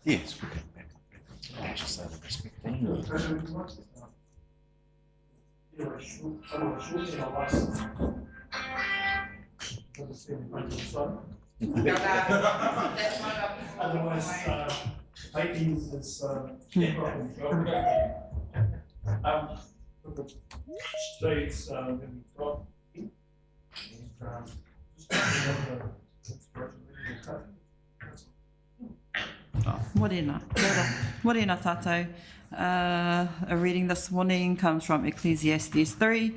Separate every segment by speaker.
Speaker 1: Yes, we can back up. Dash us over this big thing.
Speaker 2: Otherwise, vaping is for the states that we've got.
Speaker 3: Morena, kia ora. Morena tātou. A reading this morning comes from Ecclesiastes 3.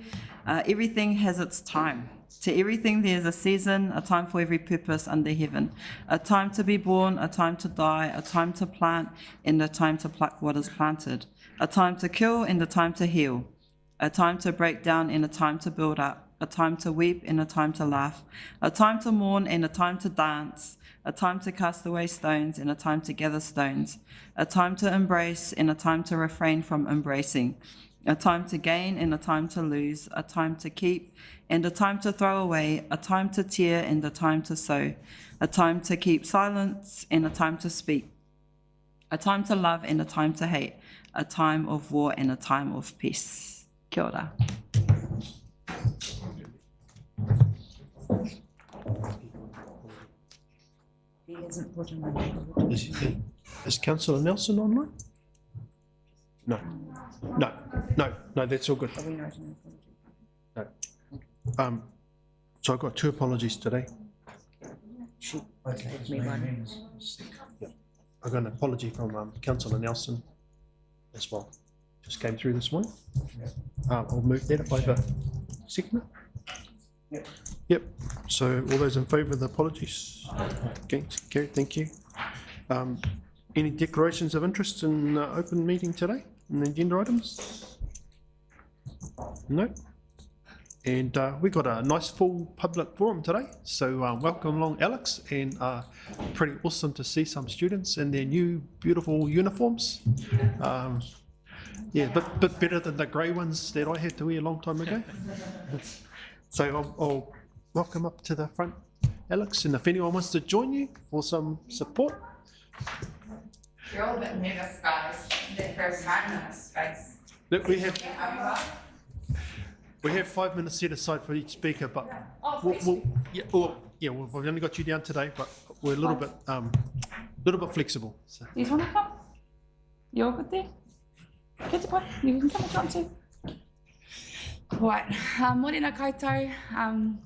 Speaker 3: Everything has its time. To everything there is a season, a time for every purpose under heaven. A time to be born, a time to die, a time to plant, and a time to pluck what is planted. A time to kill and a time to heal. A time to break down and a time to build up. A time to weep and a time to laugh. A time to mourn and a time to dance. A time to cast away stones and a time to gather stones. A time to embrace and a time to refrain from embracing. A time to gain and a time to lose. A time to keep and a time to throw away. A time to tear and a time to sow. A time to keep silence and a time to speak. A time to love and a time to hate. A time of war and a time of peace. Kia ora. He hasn't put in the name.
Speaker 4: Is Councillor Nelson online? No, that's all good.
Speaker 3: Are we noting the
Speaker 4: No. So I've got 2 apologies today.
Speaker 3: She gave me one.
Speaker 4: I got an apology from Councillor Nelson as well. Just came through this morning. I'll move that if I have a second. Yep. So all those in favour of the apologies? Okay, carried, thank you. Any declarations of interest in open meeting today in the agenda items? No. And we've got a nice full public forum today. So welcome along, Alex, and pretty awesome to see some students in their new beautiful uniforms. Yeah, bit better than the grey ones that I had to wear a long time ago. So I'll welcome up to the front, Alex, and if anyone wants to join you for some support.
Speaker 5: You're all a bit nervous, guys. The first time in this space.
Speaker 4: Look, we have 5 minutes set aside for each speaker, but we've only got you down today, but we're a little bit flexible. So.
Speaker 5: You want to come? You're good there? Get up. You can come if you want to. Right, morena koutou.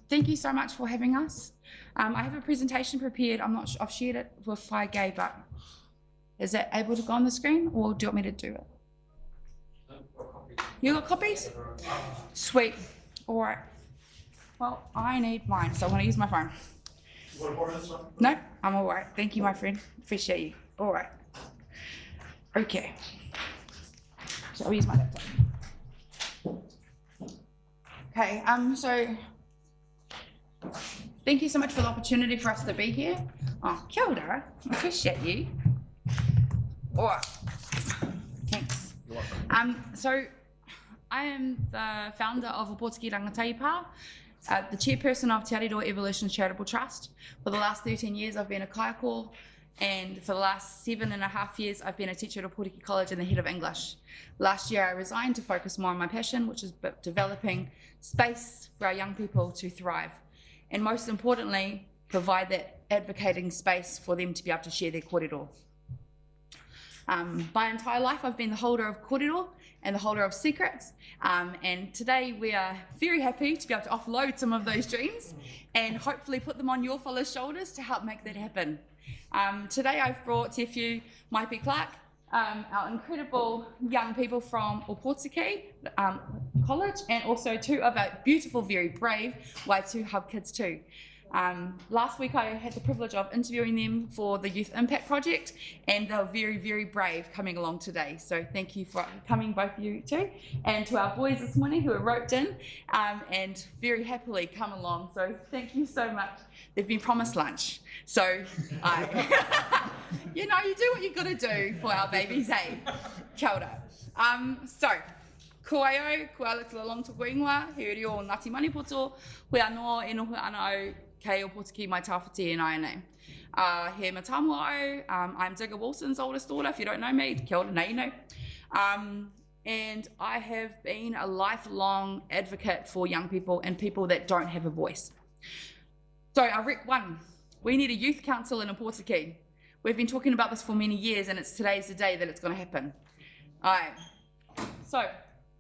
Speaker 5: Thank you so much for having us. I have a presentation prepared. I'm not sure, I've shared it with Whai Gay, but is it able to go on the screen or do you want me to do it? You got copies? Sweet. All right. Well, I need mine, so I'm going to use my phone.
Speaker 2: You want to borrow this one?
Speaker 5: No, I'm all right. Thank you, my friend. Appreciate you. All right. Okay. So I'll use my laptop. Okay, so thank you so much for the opportunity for us to be here. Oh, kia ora. Appreciate you. All right. Thanks. So I am the founder of Opotiki Rangataipa, the chairperson of Te Ariroa Evolution Charitable Trust. For the last 13 years, I've been a kaiako, and for the last 7.5 years, I've been a teacher at Opotiki College and the head of English. Last year, I resigned to focus more on my passion, which is developing space for our young people to thrive, and most importantly, provide that advocating space for them to be able to share their kōrero. My entire life, I've been the holder of kōrero and the holder of secrets, and today we are very happy to be able to offload some of those dreams and hopefully put them on your fellows' shoulders to help make that happen. Today I've brought Te Whiu Maipi Clark, our incredible young people from Opotiki College, and also 2 of our beautiful, very brave Waitu Hub kids too. Last week I had the privilege of interviewing them for the Youth Impact Project, and they were very, very brave coming along today. So thank you for coming, both of you too. And to our boys this morning who are roped in and very happily come along. So thank you so much. They've been promised lunch. So, you know, you do what you've got to do for our babies, eh? Kia ora. So, ko ai au, ko Alex Lalong tōku ingoa, he uri o Ngāti Manipoto, hoi anō e noho ana au kei Opotiki mai tawhiti e nai nei. He Matamo'o. I'm Digger Wilson's oldest daughter. If you don't know me, kia ora, now you know. And I have been a lifelong advocate for young people and people that don't have a voice. So our Rec 1, we need a youth council in Opotiki. We've been talking about this for many years, and today's the day that it's going to happen. All right. So,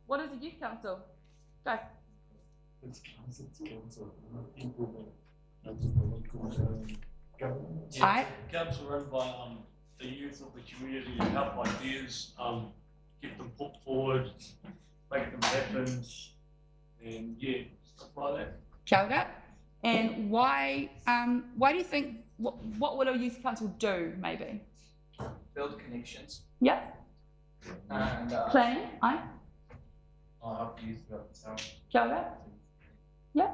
Speaker 5: what is a youth council? Go.
Speaker 1: It's council. Government.
Speaker 5: Alright.
Speaker 6: Council run by the youth of the community to help ideas, get them put forward, make them happen, and yeah, stuff like that.
Speaker 5: Kia ora. And why do you think, what would a youth council do, maybe?
Speaker 7: Build connections
Speaker 5: Yeah.
Speaker 7: and
Speaker 5: Planning, aye.
Speaker 1: I'll help youth about town.
Speaker 5: Kia ora. Yeah.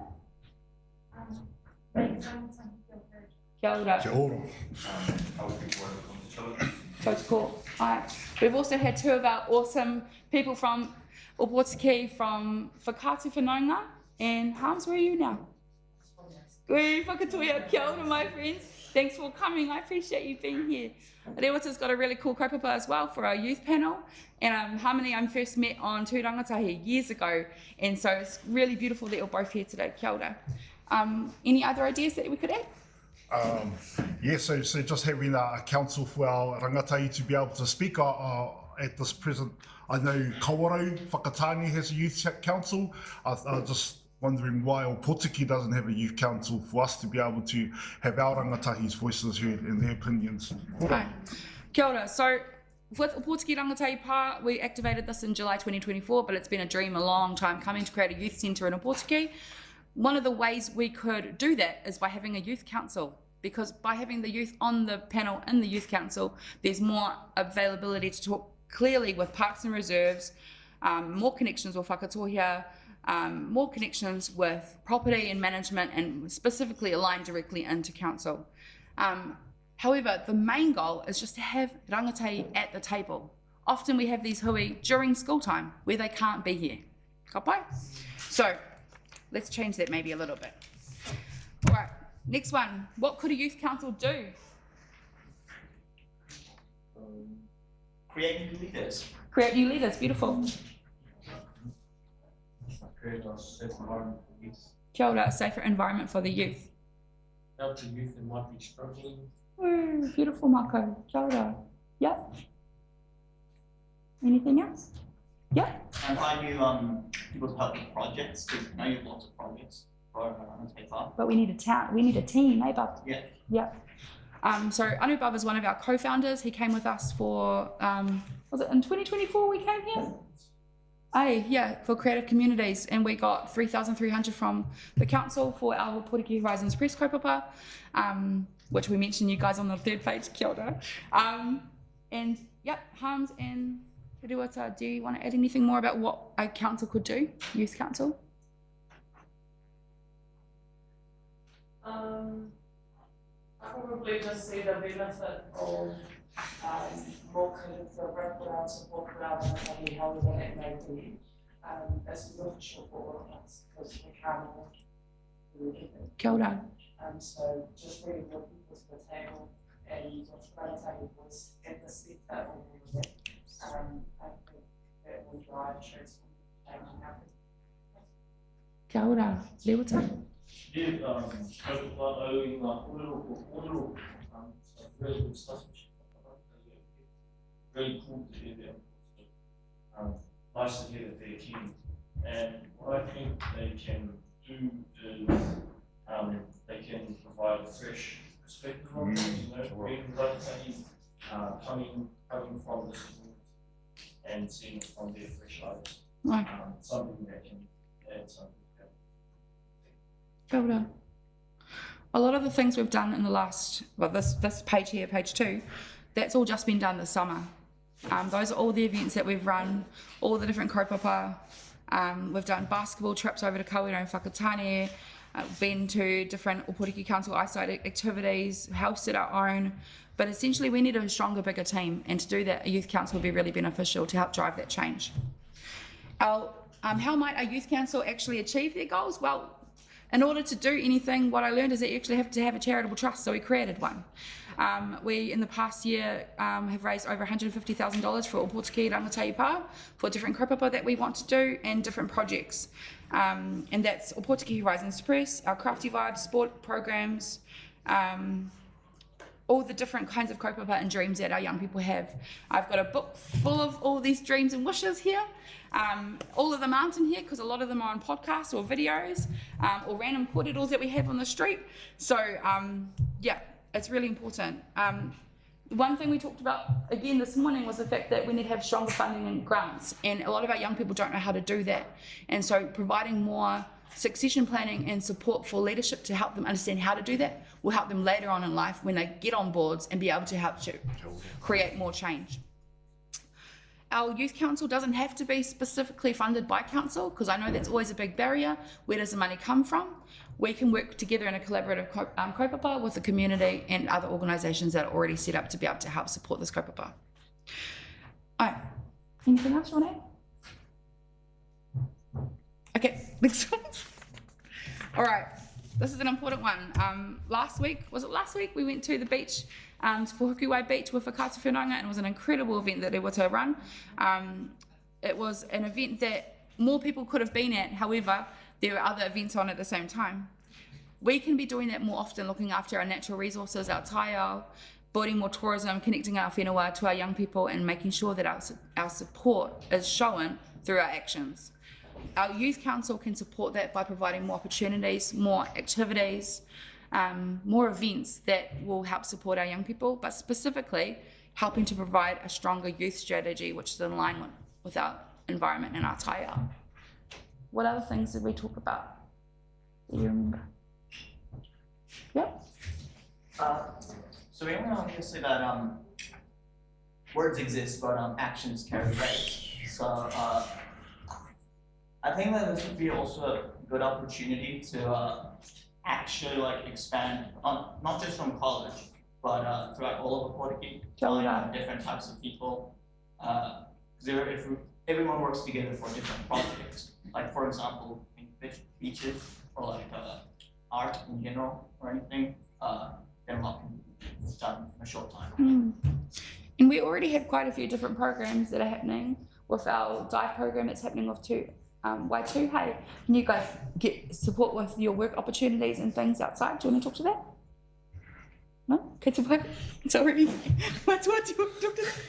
Speaker 5: Kia ora. So it's cool. Alright. We've also had two of our awesome people from Opotiki, from Whakatu Whanaunga, and Harms, where are you now? Ui, whakatoia, kia ora, my friends. Thanks for coming. I appreciate you being here. Rewata's got a really cool kaupapa as well for our youth panel. And Harmony, I first met on Tū Rangatahi years ago. And so it's really beautiful that you're both here today. Kia ora. Any other ideas that we could add?
Speaker 8: Yeah, so just having a council for our rangatahi to be able to speak at this present. I know Kawarau, Whakatane has a youth council. I'm just wondering why Opotiki doesn't have a youth council for us to be able to have our rangatahi's voices heard and their opinions.
Speaker 5: Okay. Kia ora. So with Opotiki Rangatahi Pā, we activated this in July 2024, but it's been a dream a long time coming to create a youth centre in Opotiki. One of the ways we could do that is by having a youth council, because by having the youth on the panel in the youth council, there's more availability to talk clearly with parks and reserves, more connections with whakatohia, more connections with property and management, and specifically aligned directly into council. However, the main goal is just to have rangatahi at the table. Often we have these hui during school time where they can't be here. Ka pai? So let's change that maybe a little bit. All right, next one. What could a youth council do?
Speaker 7: create new leaders.
Speaker 5: Create new leaders. Beautiful.
Speaker 1: Create a safe environment for youth.
Speaker 5: Kia ora, a safer environment for the youth.
Speaker 6: Help the youth that might be struggling.
Speaker 5: Ooh, beautiful, Marco. Kia ora. Yep. Anything else? Yep.
Speaker 7: And find new people to help with projects, because I know you have lots of projects for Whakatane.
Speaker 5: But we need a team, eh, Bob?
Speaker 7: Yeah.
Speaker 5: Yep. So Anubhav is one of our co-founders. He came with us for, was it in 2024 we came here? Aye, yeah, for Creative Communities, and we got 3,300 from the council for our Portuguese Horizons Press kaupapa, which we mentioned you guys on the third page, kia ora. And yep, Harms and Rewata, do you want to add anything more about what a council could do, youth council?
Speaker 9: I probably just see the benefit of more kind of wraparound support for our family, however that may be, as beneficial for all of us, because we can't all do everything.
Speaker 5: Kia ora.
Speaker 9: So just really more people to the table and Rangatahi was at the centre of all of that. I think that will drive change in our business.
Speaker 5: Kia ora. Rewata.
Speaker 6: Yeah, kaupapa au I ngā kōrero, so really good stuff. Really cool to hear them. Nice to hear that they're keen. And what I think they can do is they can provide a fresh perspective on things, you know, reading Rangatahi, coming from this and seeing it from their fresh eyes.
Speaker 5: Right.
Speaker 6: Something that can add something.
Speaker 5: Kia ora. A lot of the things we've done in the last, well, this page here, page 2, that's all just been done this summer. Those are all the events that we've run, all the different kaupapa. We've done basketball trips over to Kawera and Whakatane, been to different Opotiki Council eyesight activities, hosted our own. But essentially we need a stronger, bigger team, and to do that, a youth council would be really beneficial to help drive that change. How might a youth council actually achieve their goals? Well, in order to do anything, what I learned is that you actually have to have a charitable trust, so we created one. We, in the past year, have raised over $150,000 for Opotiki Rangatahi Pa for different kaupapa that we want to do and different projects. And that's Opotiki Horizons Press, our Crafty Vibes, sport programs, all the different kinds of kaupapa and dreams that our young people have. I've got a book full of all these dreams and wishes here. All of them aren't in here because a lot of them are on podcasts or videos or random kōreros that we have on the street. So, yeah, it's really important. One thing we talked about again this morning was the fact that we need to have stronger funding and grants, and a lot of our young people don't know how to do that. And so providing more succession planning and support for leadership to help them understand how to do that will help them later on in life when they get on boards and be able to help to create more change. Our youth council doesn't have to be specifically funded by council, because I know that's always a big barrier. Where does the money come from? We can work together in a collaborative kaupapa with the community and other organisations that are already set up to be able to help support this kaupapa. Alright, anything else you want to add? Okay, next one. Alright, this is an important one. Last week, we went to the beach for Hukuwai Beach with Whakaata Whenanga, and it was an incredible event that they were to run. It was an event that more people could have been at, however, there were other events on at the same time. We can be doing that more often, looking after our natural resources, our taiao, building more tourism, connecting our whenua to our young people, and making sure that our support is shown through our actions. Our youth council can support that by providing more opportunities, more activities, more events that will help support our young people, but specifically helping to provide a stronger youth strategy which is in line with our environment and our taiao. What other things did we talk about? Do you remember? Yep.
Speaker 7: So we only want to say that words exist, but actions carry weight. So I think that this would be also a good opportunity to actually like expand on not just from college, but throughout all of Opotiki, different types of people. If everyone works together for different projects, like for example, beaches or like art in general or anything, then a lot can be done in a short time.
Speaker 5: And we already have quite a few different programs that are happening. With our dive program, it's happening with Y2. Hey, can you guys get support with your work opportunities and things outside? Do you want to talk to that? No? It's already. What do you want to talk to that?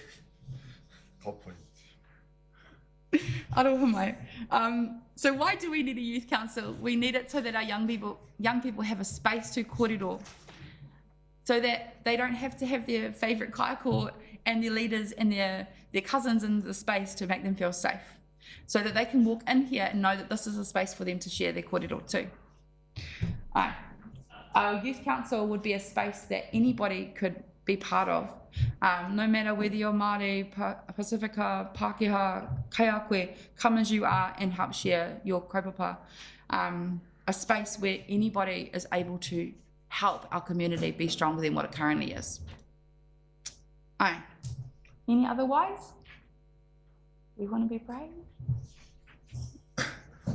Speaker 5: So why do we need a youth council? We need it so that our young people have a space to kōrero, so that they don't have to have their favourite kaiko and their leaders and their cousins in the space to make them feel safe, so that they can walk in here and know that this is a space for them to share their kōrero too. Our youth council would be a space that anybody could be part of, no matter whether you're Māori, Pacifica, Pākehā, Kaiakwe, come as you are and help share your kaupapa. A space where anybody is able to help our community be stronger than what it currently is. Any other whys? We want to be brave?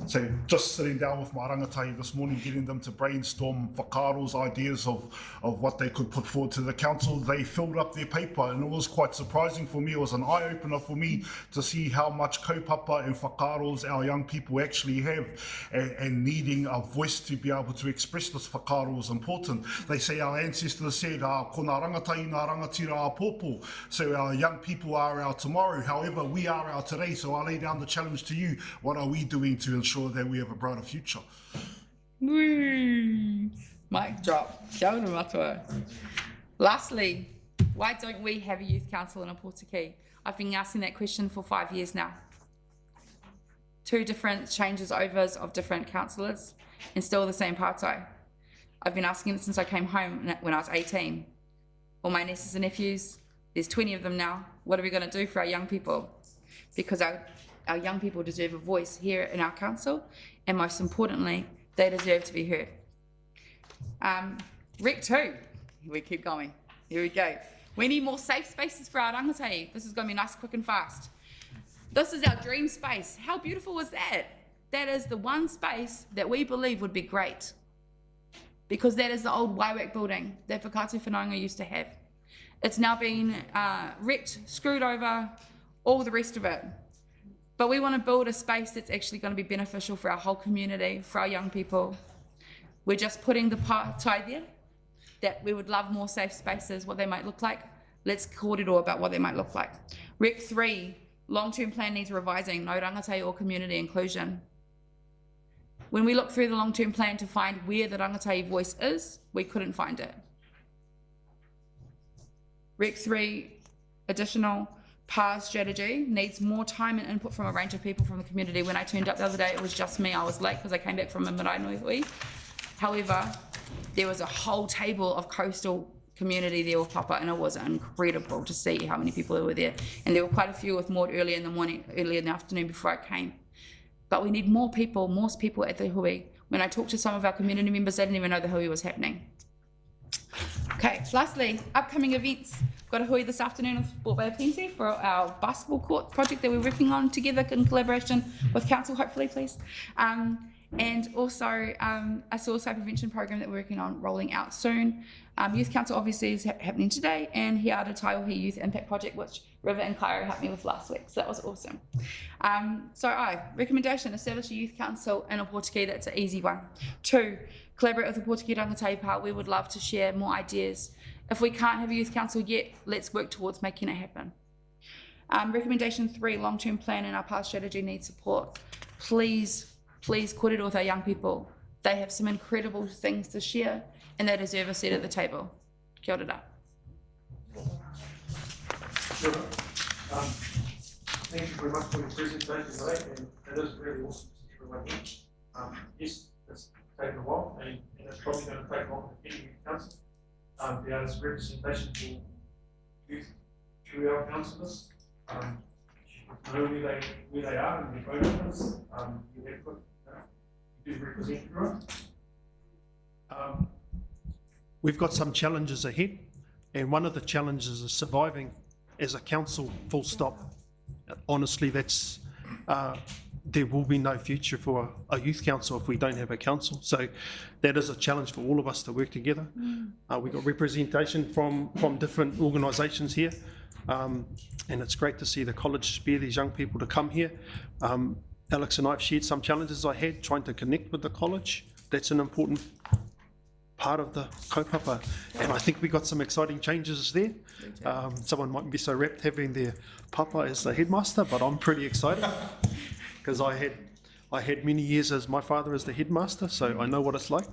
Speaker 8: So just sitting down with my rangatahi this morning, getting them to brainstorm whakaaro's ideas of what they could put forward to the council, they filled up their paper, and it was quite surprising for me. It was an eye-opener for me to see how much kaupapa and whakaaro's our young people actually have, and needing a voice to be able to express this whakaaro is important. They say our ancestors said, ko ngā rangatahi ngā rangatira a pōpō. So our young people are our tomorrow, however we are our today. So I lay down the challenge to you. What are we doing to ensure that we have a brighter future?
Speaker 5: Woo. Mic drop. Kia ora matua. Lastly, why don't we have a youth council in Opotiki? I've been asking that question for 5 years now. 2 different changes overs of different councillors and still the same pātai. I've been asking it since I came home when I was 18. All my nieces and nephews, there's 20 of them now. What are we going to do for our young people? Because our young people deserve a voice here in our council, and most importantly, they deserve to be heard. Rec 2, we keep going. Here we go. We need more safe spaces for our rangatahi. This is going to be nice, quick and fast. This is our dream space. How beautiful is that? That is the one space that we believe would be great because that is the old Waiwak building that Whakatu Whanaunga used to have. It's now been wrecked, screwed over, all the rest of it. But we want to build a space that's actually going to be beneficial for our whole community, for our young people. We're just putting the tie there that we would love more safe spaces, what they might look like. Let's kōrero about what they might look like. Rec 3, long-term plan needs revising, no rangatei or community inclusion. When we look through the long-term plan to find where the rangatei voice is, we couldn't find it. Rec 3, additional PAR strategy needs more time and input from a range of people from the community. When I turned up the other day, it was just me. I was late because I came back from a marae hui. However, there was a whole table of coastal community there with Papa, and it was incredible to see how many people were there. And there were quite a few with Maud early in the morning, early in the afternoon before I came. But we need more people at the hui. When I talked to some of our community members, they didn't even know the hui was happening. Okay, lastly, upcoming events. We've got a hui this afternoon with Port Bay Plenty for our basketball court project that we're working on together in collaboration with council, hopefully, please. And also a suicide prevention program that we're working on rolling out soon. Youth Council obviously is happening today, and Hiara Taiwahi Youth Impact Project, which River and Kairo helped me with last week, so that was awesome. Recommendation, establish a youth council in Opotiki. That's an easy one. 2, collaborate with the Opotiki Rangatei Part. We would love to share more ideas. If we can't have a youth council yet, let's work towards making it happen. Recommendation 3, long-term plan and our path strategy needs support. Please kōrero with our young people. They have some incredible things to share, and they deserve a seat at the table. Kia ora.
Speaker 2: Sure. Thank you very much for your presentation today, and it is really awesome to see everyone here. Yes, it's taken a while, and it's probably going to take longer to get youth council. Be able to representation for youth through our councillors. Know where they are and their vote. You input, you do represent everyone.
Speaker 4: We've got some challenges ahead, and one of the challenges is surviving as a council, full stop. Honestly, that's there will be no future for a youth council if we don't have a council. So that is a challenge for all of us to work together. We've got representation from different organisations here, and it's great to see the college spare these young people to come here. Alex and I have shared some challenges I had trying to connect with the college. That's an important part of the kaupapa, and I think we got some exciting changes there. Someone might be so rapt having their papa as the headmaster, but I'm pretty excited because I had many years as my father as the headmaster, so I know what it's like.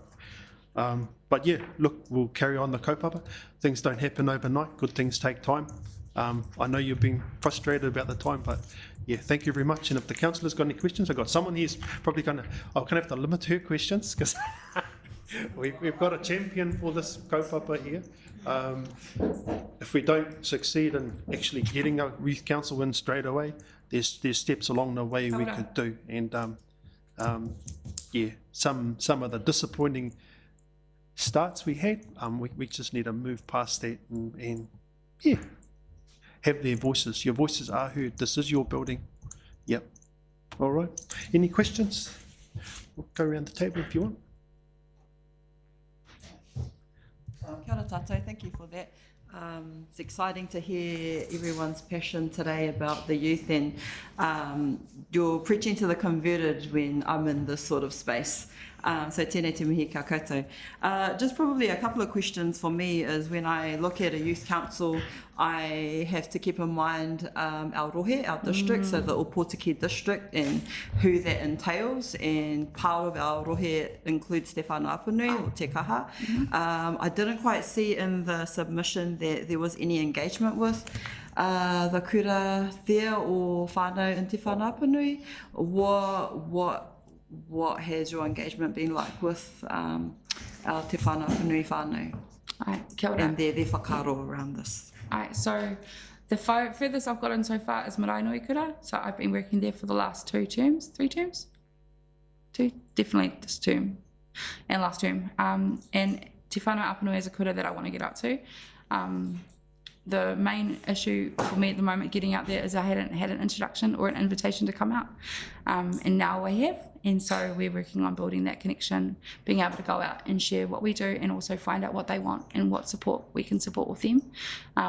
Speaker 4: But yeah, look, we'll carry on the kaupapa. Things don't happen overnight. Good things take time. I know you've been frustrated about the time, but yeah, thank you very much. And if the councillor's got any questions, I've got someone here's probably going to, I'm going to have to limit her questions because we've got a champion for this kaupapa here. If we don't succeed in actually getting a youth council in straight away, there's steps along the way we could do. And yeah, some of the disappointing starts we had, we just need to move past that and yeah, have their voices. Your voices are heard. This is your building. Yep. All right. Any questions? We'll go around the table if you want.
Speaker 3: Kia ora tātou, thank you for that. It's exciting to hear everyone's passion today about the youth, and you're preaching to the converted when I'm in this sort of space. So tēnei te mihi kia koutou. Just probably a couple of questions for me is when I look at a youth council, I have to keep in mind our rohe, our district, so the Opotiki district and who that entails, and part of our rohe includes Te Whānau Apanui or Te Kaha. I didn't quite see in the submission that there was any engagement with the kura there or whānau in Te Whānau Apanui. What has your engagement been like with our Te Whānau Apanui whānau and their whakaro around this?
Speaker 5: Alright, so the furthest I've gotten so far is Marae Kura. So I've been working there for the last 3 terms? Definitely this term and last term. And Te Whānau Apanui is a kura that I want to get up to. the main issue for me at the moment getting out there is I hadn't had an introduction or an invitation to come out, and now I have, and so we're working on building that connection, being able to go out and share what we do and also find out what they want and what support we can support with them,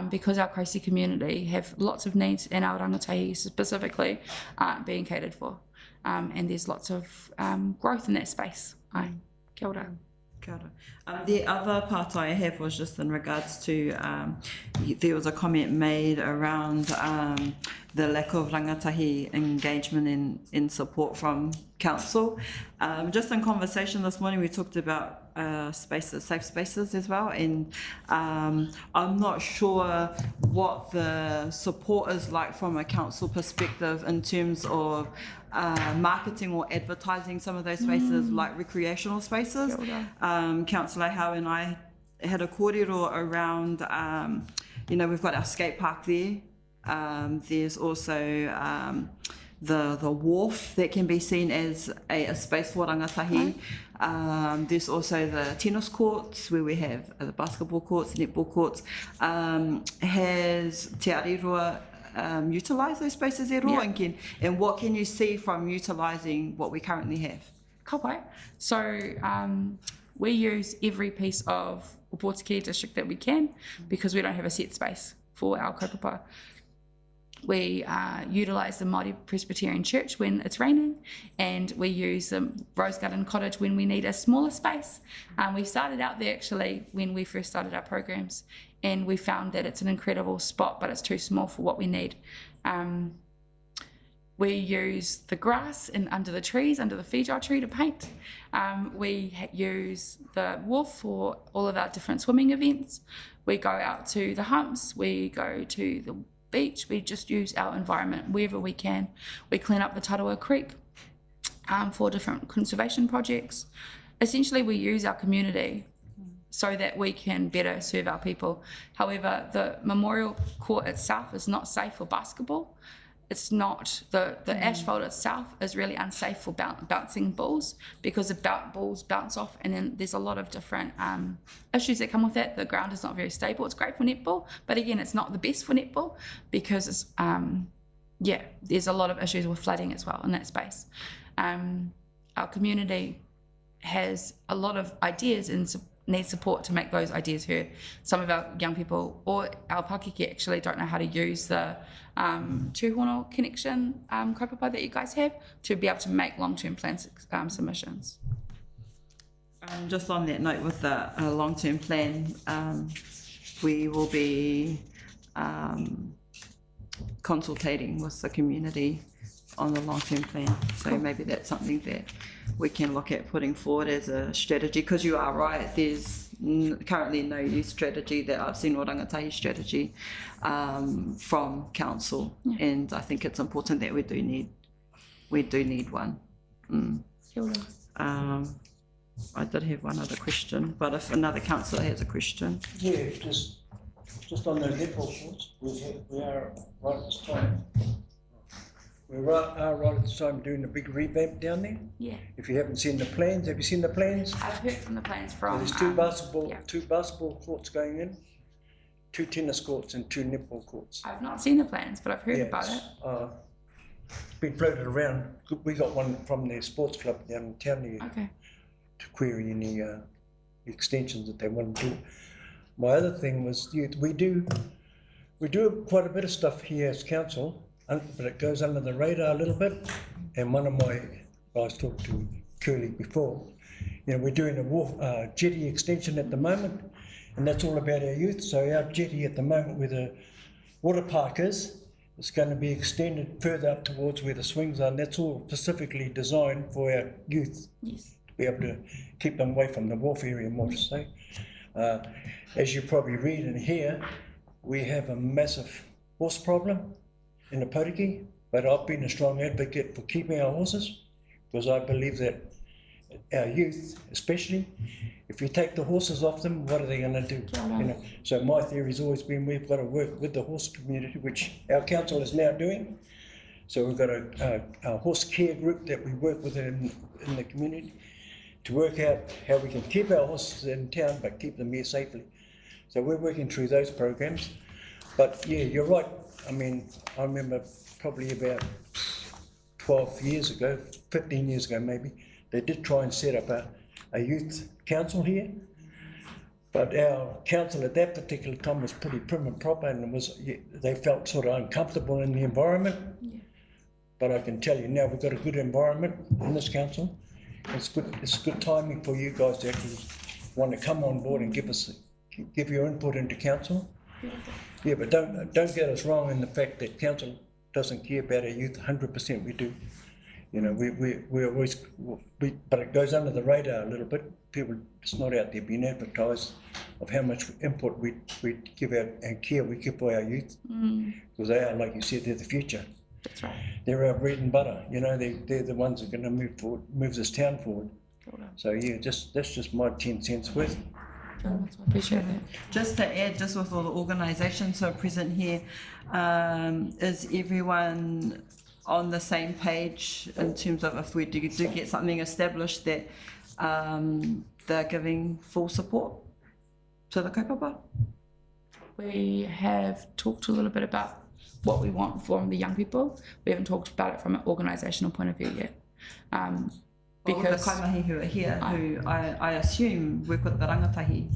Speaker 5: because our Kosi community have lots of needs and our rangatahi specifically aren't being catered for, and there's lots of growth in that space. Kia ora.
Speaker 3: Kia ora. The other part I have was just in regards to, there was a comment made around the lack of rangatahi engagement in support from council. Just in conversation this morning, we talked about spaces, safe spaces as well, and I'm not sure what the support is like from a council perspective in terms of marketing or advertising some of those spaces like recreational spaces. Councillor Howe and I had a kōrero around, we've got our skate park there. There's also the wharf that can be seen as a space for rangatahi. There's also the tennis courts where we have the basketball courts, netball courts. Has Te Arirua utilised those spaces at all? And what can you see from utilising what we currently have?
Speaker 5: Kapai. So we use every piece of Opotiki district that we can because we don't have a set space for our kaupapa. We utilise the Māori Presbyterian Church when it's raining, and we use the Rose Garden Cottage when we need a smaller space. We started out there actually when we first started our programs, and we found that it's an incredible spot, but it's too small for what we need. We use the grass under the trees, under the Feijoa tree to paint. We use the wharf for all of our different swimming events. We go out to the humps, we go to the beach, we just use our environment wherever we can. We clean up the Tarawa Creek for different conservation projects. Essentially, we use our community so that we can better serve our people. However, the memorial court itself is not safe for basketball. It's not, the asphalt itself is really unsafe for bouncing balls because the balls bounce off, and then there's a lot of different issues that come with that. The ground is not very stable. It's great for netball, but again, it's not the best for netball because it's, there's a lot of issues with flooding as well in that space. Our community has a lot of ideas and needs support to make those ideas heard. Some of our young people or our Pakeke actually don't know how to use the tūhono connection kaupapa that you guys have to be able to make long-term plan submissions.
Speaker 3: Just on that note with the long-term plan, we will be consultating with the community on the long-term plan. So maybe that's something that we can look at putting forward as a strategy, because you are right, there's currently no youth strategy that I've seen, or rangatahi strategy from council, and I think it's important that we do need one. I did have one other question, but if another councillor has a question.
Speaker 10: Yeah, just on those netball courts, we are right at this time. We are right at this time doing a big revamp down there.
Speaker 5: Yeah.
Speaker 10: If you haven't seen the plans, have you seen the plans?
Speaker 5: I've heard from the plans from.
Speaker 10: There's two basketball courts going in, 2 tennis courts and 2 netball courts.
Speaker 5: I've not seen the plans, but I've heard about it.
Speaker 10: It's been floated around. We got one from the sports club down in town here.
Speaker 5: Okay.
Speaker 10: To query any extensions that they want to do. My other thing was we do quite a bit of stuff here as council, but it goes under the radar a little bit. And one of my guys talked to Curly before. We're doing a jetty extension at the moment, and that's all about our youth. So our jetty at the moment, where the water park is, it's going to be extended further up towards where the swings are, and that's all specifically designed for our youth.
Speaker 5: Yes.
Speaker 10: Be able to keep them away from the wharf area, more to say. As you probably read and hear, we have a massive horse problem in the Potiki, but I've been a strong advocate for keeping our horses, because I believe that our youth, especially, if you take the horses off them, what are they going to do? So my theory's always been we've got to work with the horse community, which our council is now doing. So we've got a horse care group that we work with in the community to work out how we can keep our horses in town but keep them here safely. So we're working through those programs. But yeah, you're right. I mean, I remember probably about 12 years ago, 15 years ago maybe, they did try and set up a youth council here. But our council at that particular time was pretty prim and proper, and they felt sort of uncomfortable in the environment.
Speaker 5: Yeah.
Speaker 10: But I can tell you now we've got a good environment in this council. It's good timing for you guys to actually want to come on board and give your input into council. Yeah, but don't get us wrong in the fact that council doesn't care about our youth. 100% we do. You know, we always, but it goes under the radar a little bit. People, it's not out there being advertised of how much input we give out and care we give for our youth. Because they are, like you said, they're the future.
Speaker 5: That's right.
Speaker 10: They're our bread and butter. You know, they're the ones that are going to move this town forward. So yeah, that's just my 10 cents worth.
Speaker 5: I appreciate that.
Speaker 3: Just to add, just with all the organisations who are present here, is everyone on the same page in terms of if we do get something established that they're giving full support to the kaupapa?
Speaker 5: We have talked a little bit about what we want from the young people. We haven't talked about it from an organisational point of view yet.
Speaker 3: Because the kaimahi who are here, who I assume work with the rangatahi,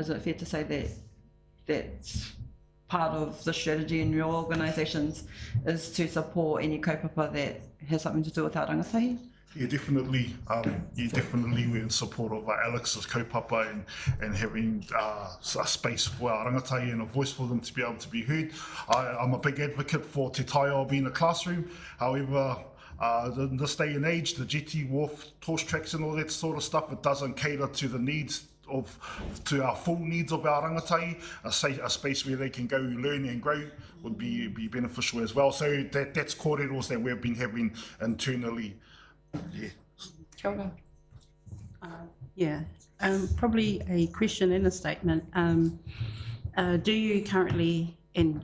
Speaker 3: is it fair to say that that's part of the strategy in your organisations is to support any kaupapa that has something to do with our rangatahi?
Speaker 8: Yeah, definitely. We're in support of Alex's kaupapa and having a space for our rangatahi and a voice for them to be able to be heard. I'm a big advocate for te taiao being a classroom. However, in this day and age, the jetty, wharf, torch tracks and all that sort of stuff, it doesn't cater to the needs to our full needs of our rangatahi. A space where they can go learn and grow would be beneficial as well. So that's corridors that we've been having internally. Yeah.
Speaker 5: Kia ora.
Speaker 11: Yeah, probably a question and a statement. Do you currently, and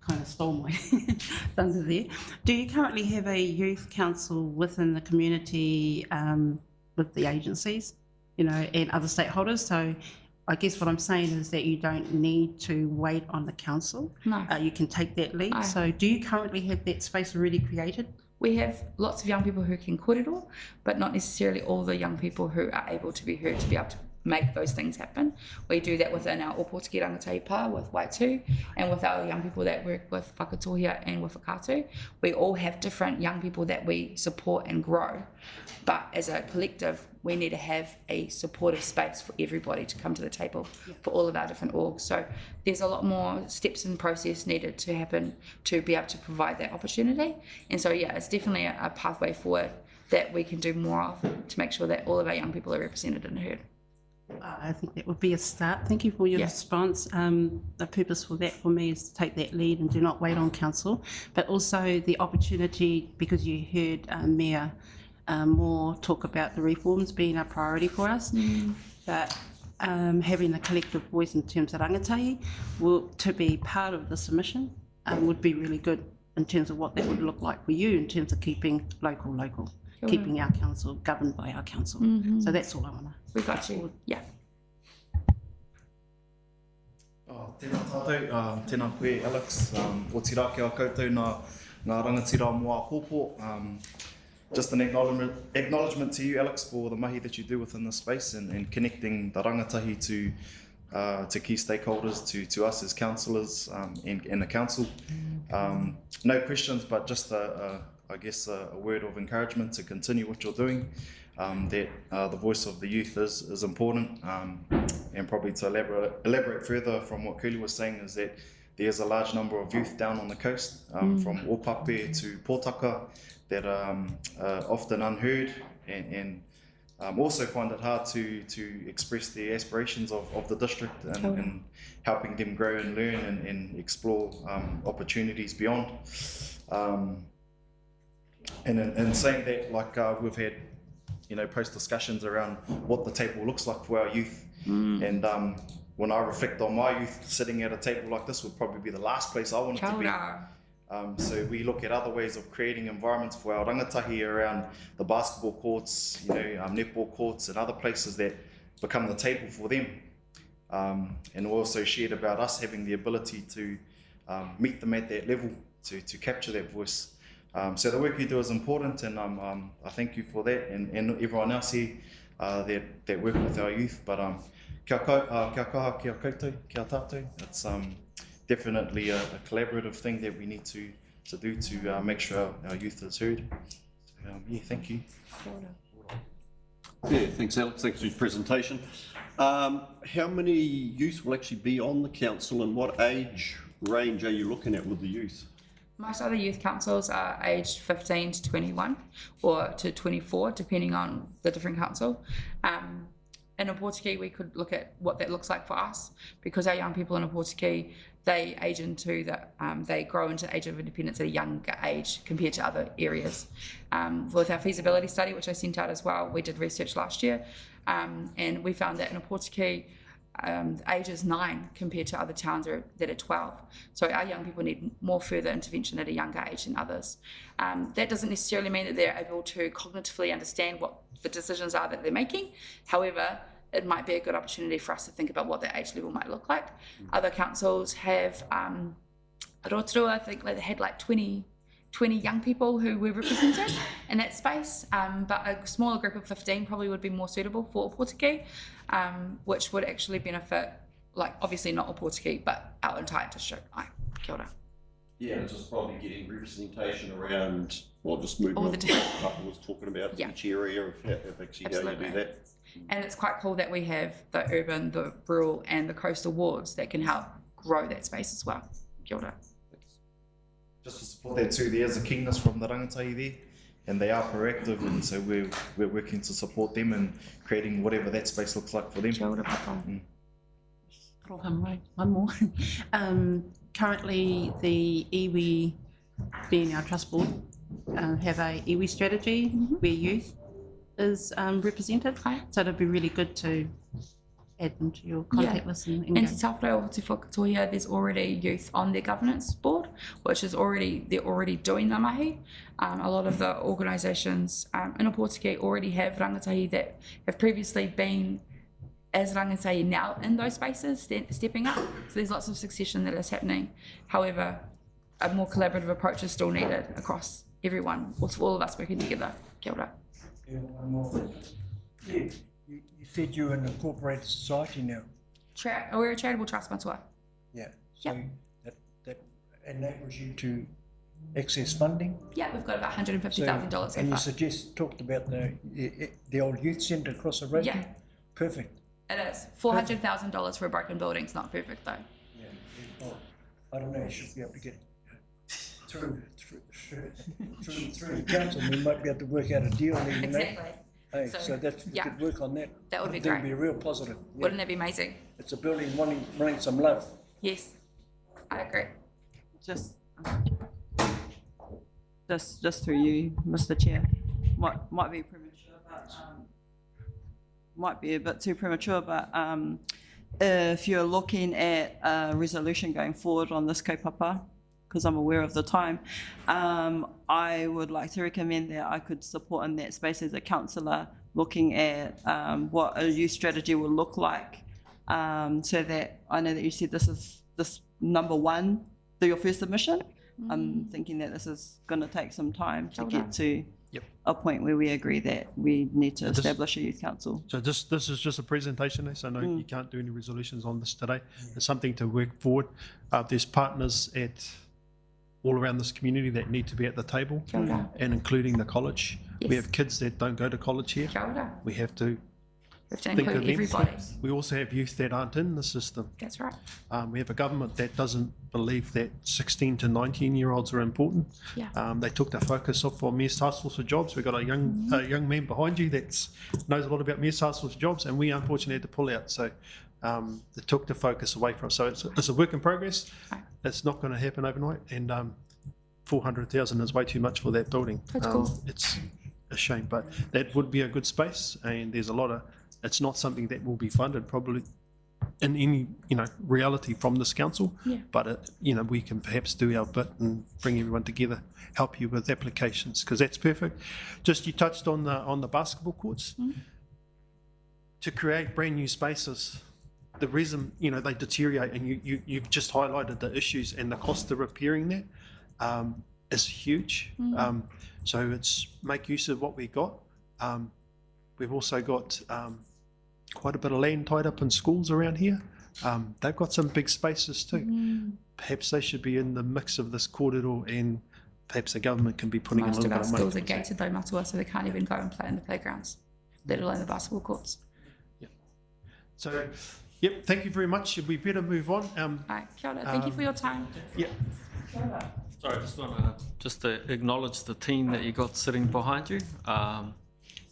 Speaker 11: kind of stole my thunder there, do you currently have a youth council within the community with the agencies, you know, and other stakeholders? So I guess what I'm saying is that you don't need to wait on the council.
Speaker 5: No.
Speaker 11: You can take that lead.
Speaker 5: Aye.
Speaker 11: So do you currently have that space already created?
Speaker 5: We have lots of young people who can kōrero, but not necessarily all the young people who are able to be heard to be able to make those things happen. We do that within our Opotiki Rangatahi Pa with Waitu, and with our young people that work with Whakatohia and with Whakatu. We all have different young people that we support and grow, but as a collective, we need to have a supportive space for everybody to come to the table for all of our different orgs. So there's a lot more steps and process needed to happen to be able to provide that opportunity. And so yeah, it's definitely a pathway forward that we can do more of to make sure that all of our young people are represented and heard.
Speaker 11: I think that would be a start. Thank you for your response. The purpose for that for me is to take that lead and do not wait on council, but also the opportunity, because you heard Mayor Moore talk about the reforms being a priority for us, but having a collective voice in terms of rangatahi to be part of the submission would be really good in terms of what that would look like for you in terms of keeping local, keeping our council governed by our council. So that's all I want to.
Speaker 5: We got you. Yeah.
Speaker 1: Tēnā tātou, tēnā koe Alex, o tira ke a koutou ngā rangatira moa pōpō. Just an acknowledgement to you, Alex, for the mahi that you do within this space and connecting the rangatahi to key stakeholders, to us as councillors and the council. No questions, but just I guess a word of encouragement to continue what you're doing. That the voice of the youth is important, and probably to elaborate further from what Kuli was saying is that there's a large number of youth down on the coast, from Ōpape to Pōtaka, that are often unheard and also find it hard to express the aspirations of the district and helping them grow and learn and explore opportunities beyond. And in saying that, like we've had post discussions around what the table looks like for our youth. And when I reflect on my youth, sitting at a table like this would probably be the last place I wanted to be. So we look at other ways of creating environments for our rangatahi around the basketball courts, netball courts and other places that become the table for them. and also shared about us having the ability to meet them at that level, to capture that voice. So the work you do is important, and I thank you for that, and everyone else here that work with our youth. But kia kaha, kia koutou, kia tātou. It's definitely a collaborative thing that we need to do to make sure our youth is heard. So, yeah, thank you.
Speaker 12: Yeah, thanks Alex, thanks for your presentation. How many youth will actually be on the council, and what age range are you looking at with the youth?
Speaker 5: Most other youth councils are aged 15 to 21 or to 24, depending on the different council. In Opotiki, we could look at what that looks like for us, because our young people in Opotiki, they age into they grow into age of independence at a younger age compared to other areas. With our feasibility study, which I sent out as well, we did research last year, and we found that in Opotiki, age is 9 compared to other towns that are 12. So our young people need more further intervention at a younger age than others. That doesn't necessarily mean that they're able to cognitively understand what the decisions are that they're making. However, it might be a good opportunity for us to think about what their age level might look like. Other councils have, Rotorua, I think they had like 20 young people who were represented in that space, but a smaller group of 15 probably would be more suitable for Opotiki, which would actually benefit, like obviously not Opotiki, but our entire district. Kia ora.
Speaker 12: Yeah, it's just probably getting representation around, well, just moving
Speaker 5: All
Speaker 12: on
Speaker 5: the
Speaker 12: to
Speaker 5: different-
Speaker 12: what Papa was talking about,
Speaker 5: Yeah.
Speaker 12: each area of actually how you
Speaker 5: Absolutely.
Speaker 12: do that.
Speaker 5: And it's quite cool that we have the urban, the rural and the coastal wards that can help grow that space as well. Kia ora.
Speaker 1: Just to support that too, there's a keenness from the rangatahi there, and they are proactive, and so we're working to support them and creating whatever that space looks like for them.
Speaker 5: Kia ora, Papa.
Speaker 11: Right, one more. Currently, the iwi, being our trust board, have a iwi strategy where youth is represented.
Speaker 5: Okay.
Speaker 11: So it'd be really good to add them to your contact list and
Speaker 5: And
Speaker 11: engage.
Speaker 5: Te Tawhara o Te Whakatohia, there's already youth on their governance board, which is they're already doing the mahi. A lot of the organisations in Opotiki already have rangatahi that have previously been as rangatahi now in those spaces, stepping up. So there's lots of succession that is happening. However, a more collaborative approach is still needed across everyone, all of us working together. Kia ora.
Speaker 10: Yeah, one more. Yeah, you said you're in a corporate society now.
Speaker 5: We're a charitable trust, Matua.
Speaker 10: Yeah. So
Speaker 5: Yep.
Speaker 10: that enables you to access funding.
Speaker 5: Yeah, we've got about $150,000 so
Speaker 10: and
Speaker 5: far.
Speaker 10: you talked about the old youth centre across the road.
Speaker 5: Yeah.
Speaker 10: there? Perfect.
Speaker 5: It is. $400,000 for a broken building. It's not perfect though.
Speaker 10: Yeah. Oh, I don't know. You should be able to get through the council. We might be able to work out a deal. You know?
Speaker 5: Exactly.
Speaker 10: Hey,
Speaker 5: So,
Speaker 10: so that's we
Speaker 5: yeah.
Speaker 10: could work on that.
Speaker 5: That would be
Speaker 10: That would
Speaker 5: great.
Speaker 10: be real positive. Yeah.
Speaker 5: Wouldn't that be amazing?
Speaker 10: It's a building wanting some love.
Speaker 5: Yes, I agree.
Speaker 3: Just through you, Mr. Chair. Might be premature, but might be a bit too premature. But if you're looking at a resolution going forward on this kaupapa, because I'm aware of the time, I would like to recommend that I could support in that space as a councillor, looking at what a youth strategy will look like, so that I know that you said this number one, your first submission. I'm thinking that this is going to take some time to get to a point where we agree that we need to establish a youth council.
Speaker 4: So this is just a presentation, so no, you can't do any resolutions on this today. It's something to work forward. There's partners all around this community that need to be at the table, and including the college. We have kids that don't go to college here. We have to think of
Speaker 5: include
Speaker 4: them.
Speaker 5: everybody.
Speaker 4: We also have youth that aren't in the system.
Speaker 5: That's right.
Speaker 4: We have a government that doesn't believe that 16 to 19-year-olds are important.
Speaker 5: Yeah.
Speaker 4: They took the focus off for Mayor's Task Force for Jobs. We've got a young man behind you that knows a lot about Mayor's Task Force for Jobs, and we unfortunately had to pull out. So they took the focus away from us. So it's a work in progress. It's not going to happen overnight, and 400,000 is way too much for that building.
Speaker 5: That's cool.
Speaker 4: It's a shame, but that would be a good space, and there's a lot of. It's not something that will be funded probably in any reality from this council.
Speaker 5: Yeah.
Speaker 4: But we can perhaps do our bit and bring everyone together, help you with applications, because that's perfect. Just you touched on the basketball courts. To create brand new spaces the reason, you know, they deteriorate, and you've just highlighted the issues, and the cost of repairing that is huge. So it's make use of what we got. We've also got quite a bit of land tied up in schools around here. They've got some big spaces too. Perhaps they should be in the mix of this corridor, and perhaps the government can be putting in a
Speaker 5: Most
Speaker 4: little
Speaker 5: of
Speaker 4: bit
Speaker 5: our
Speaker 4: of money.
Speaker 5: schools are gated though, Matua, so they can't even go and play in the playgrounds, let alone the basketball courts.
Speaker 4: So, yep, thank you very much. We better move on.
Speaker 5: Right, kia ora. Thank you for your time.
Speaker 4: Yeah.
Speaker 13: Sorry, I just want to acknowledge the team that you got sitting behind you.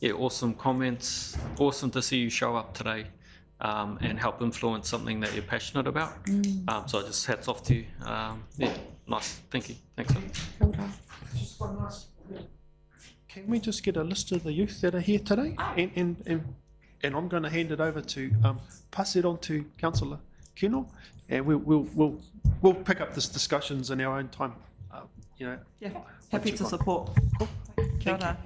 Speaker 13: Yeah, awesome comments. Awesome to see you show up today and help influence something that you're passionate about. So just hats off to you. Yeah, nice. Thank you. Thanks.
Speaker 5: Kia ora.
Speaker 4: Can we just get a list of the youth that are here today? And I'm going to hand it over to pass it on to Councillor Kino, and we'll pick up this discussions in our own time. You know.
Speaker 3: Yeah, happy to support.
Speaker 4: Cool.
Speaker 3: Kia ora.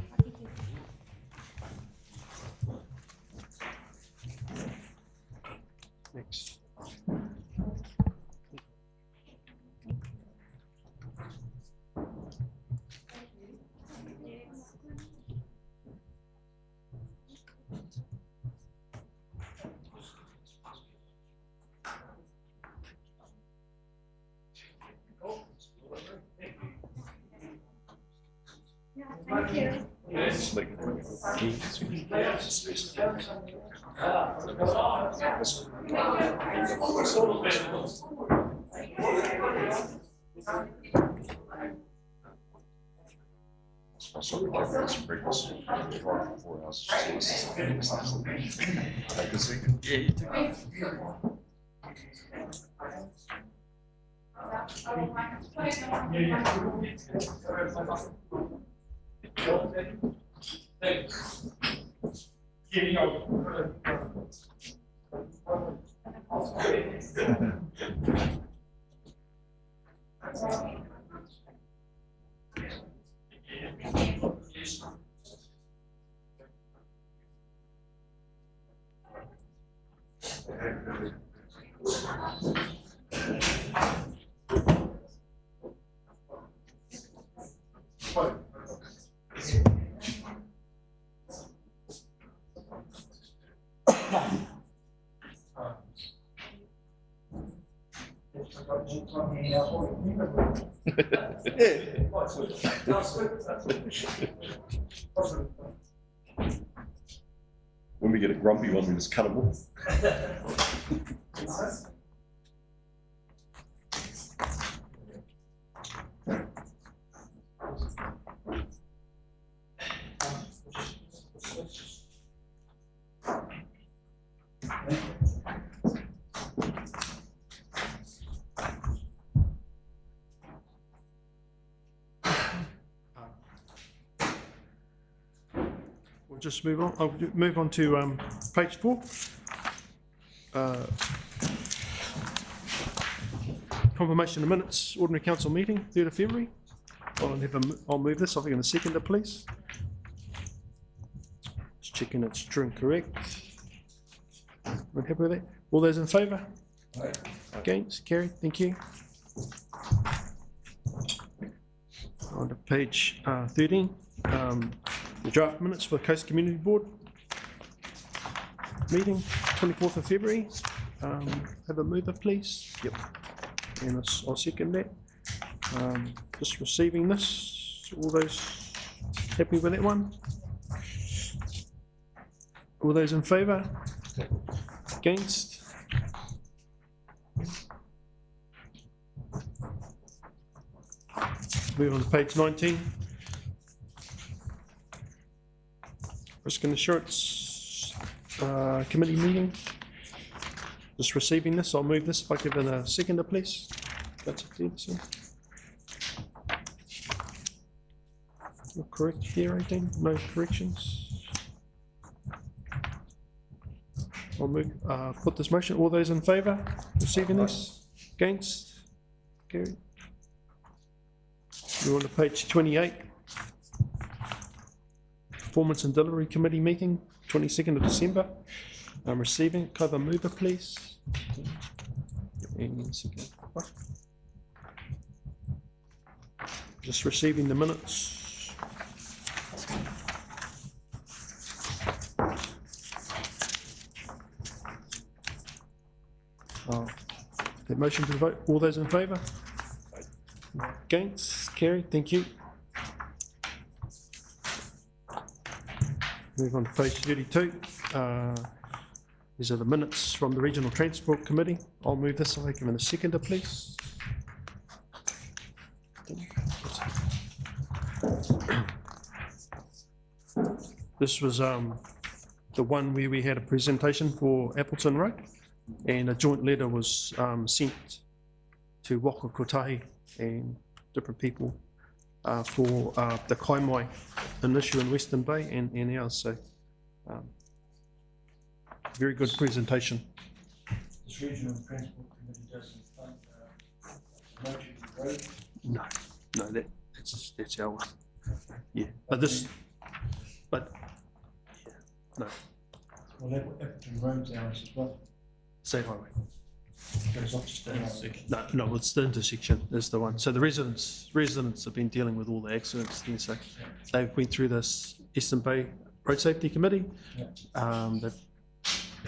Speaker 4: Next.
Speaker 12: When we get a grumpy one, we just cut them off.
Speaker 4: We'll just move on. I'll move on to page 4. Confirmation of minutes, ordinary council meeting, 3rd of February. I'll move this. I'll be going to second it, please. Just checking it's true and correct. We're happy with that. All those in favour? Against? Carried. Thank you. On to page 13. The draft minutes for the Coast Community Board meeting, 24th of February. Have a mover, please. Yep. And I'll second that. Just receiving this. All those happy with that one? All those in favour? Against? Move on to page 19. Risk and Assurance Committee meeting. Just receiving this. I'll move this. If I give it a seconder, please. That's it. Not correct here, 18. No corrections. I'll move. Put this motion. All those in favour? Receiving this? Against? Carried. We're on to page 28. Performance and Delivery Committee meeting, 22nd of December. Receiving, can I have a mover, please? And second. Just receiving the minutes. The motion to vote, all those in favour? Against, carried, thank you. Move on to page 32. These are the minutes from the Regional Transport Committee. I'll move this, I'll give it a seconder, please. This was the one where we had a presentation for Appleton Road, and a joint letter was sent to Waka Kotahi and different people for the Kaimai initiative in Western Bay and ours. So very good presentation.
Speaker 10: This Regional Transport Committee doesn't fund Motu Road?
Speaker 4: No, that's our one. Yeah, but yeah, no.
Speaker 10: Well, Appleton Road's ours as well.
Speaker 4: State highway.
Speaker 10: Goes off to State Highway.
Speaker 4: No, it's the intersection is the one. So the residents have been dealing with all the accidents. So they've been through this Eastern Bay Road Safety Committee,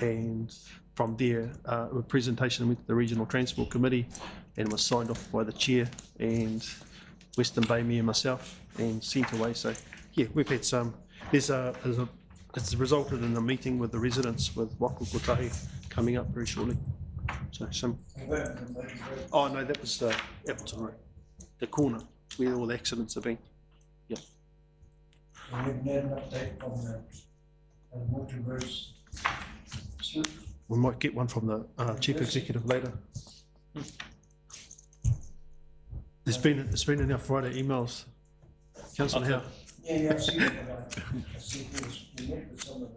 Speaker 4: and from there, a presentation went to the Regional Transport Committee, and was signed off by the chair and Western Bay, me and myself, and sent away. So yeah, we've had some. It's resulted in a meeting with the residents with Waka Kotahi coming up very shortly. So some. Oh no, that was Appleton Road, the corner where all the accidents have been. Yeah.
Speaker 10: We haven't had an update on the Motu Roads.
Speaker 4: We might get one from the chief executive later. It's been in our Friday emails. Councillor Howe.
Speaker 10: Yeah, I've seen it. I see we met with some of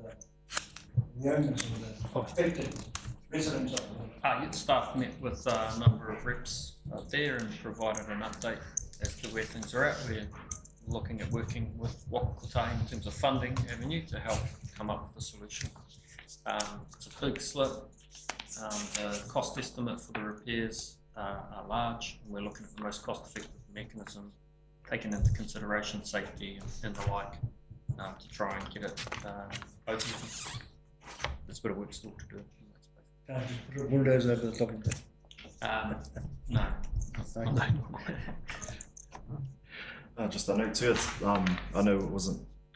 Speaker 10: the owners of the affected residents of the.
Speaker 13: Staff met with a number of reps up there and provided an update as to where things are at. We're looking at working with Waka Kotahi in terms of funding avenue to help come up with a solution. It's a big slip. The cost estimate for the repairs are large, and we're looking at the most cost-effective mechanism, taking into consideration safety and the like, to try and get it open. There's a bit of work still to do.
Speaker 10: Can't just put a bulldozer over the top of it.
Speaker 13: No.
Speaker 1: Just a note too, it's, I know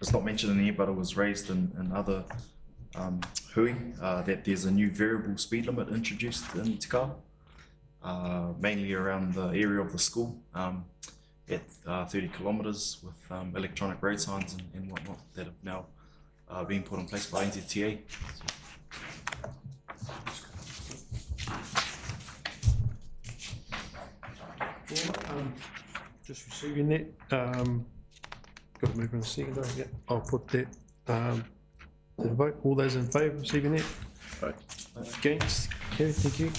Speaker 1: it's not mentioned in here, but it was raised in other hui, that there's a new variable speed limit introduced in Te Kao, mainly around the area of the school, at 30 kilometres with electronic road signs and whatnot that have now been put in place by NZTA.
Speaker 4: Just receiving that. Got to move in a second. Yeah, I'll put that to the vote. All those in favour of receiving that? Right. Against? Okay, thank you.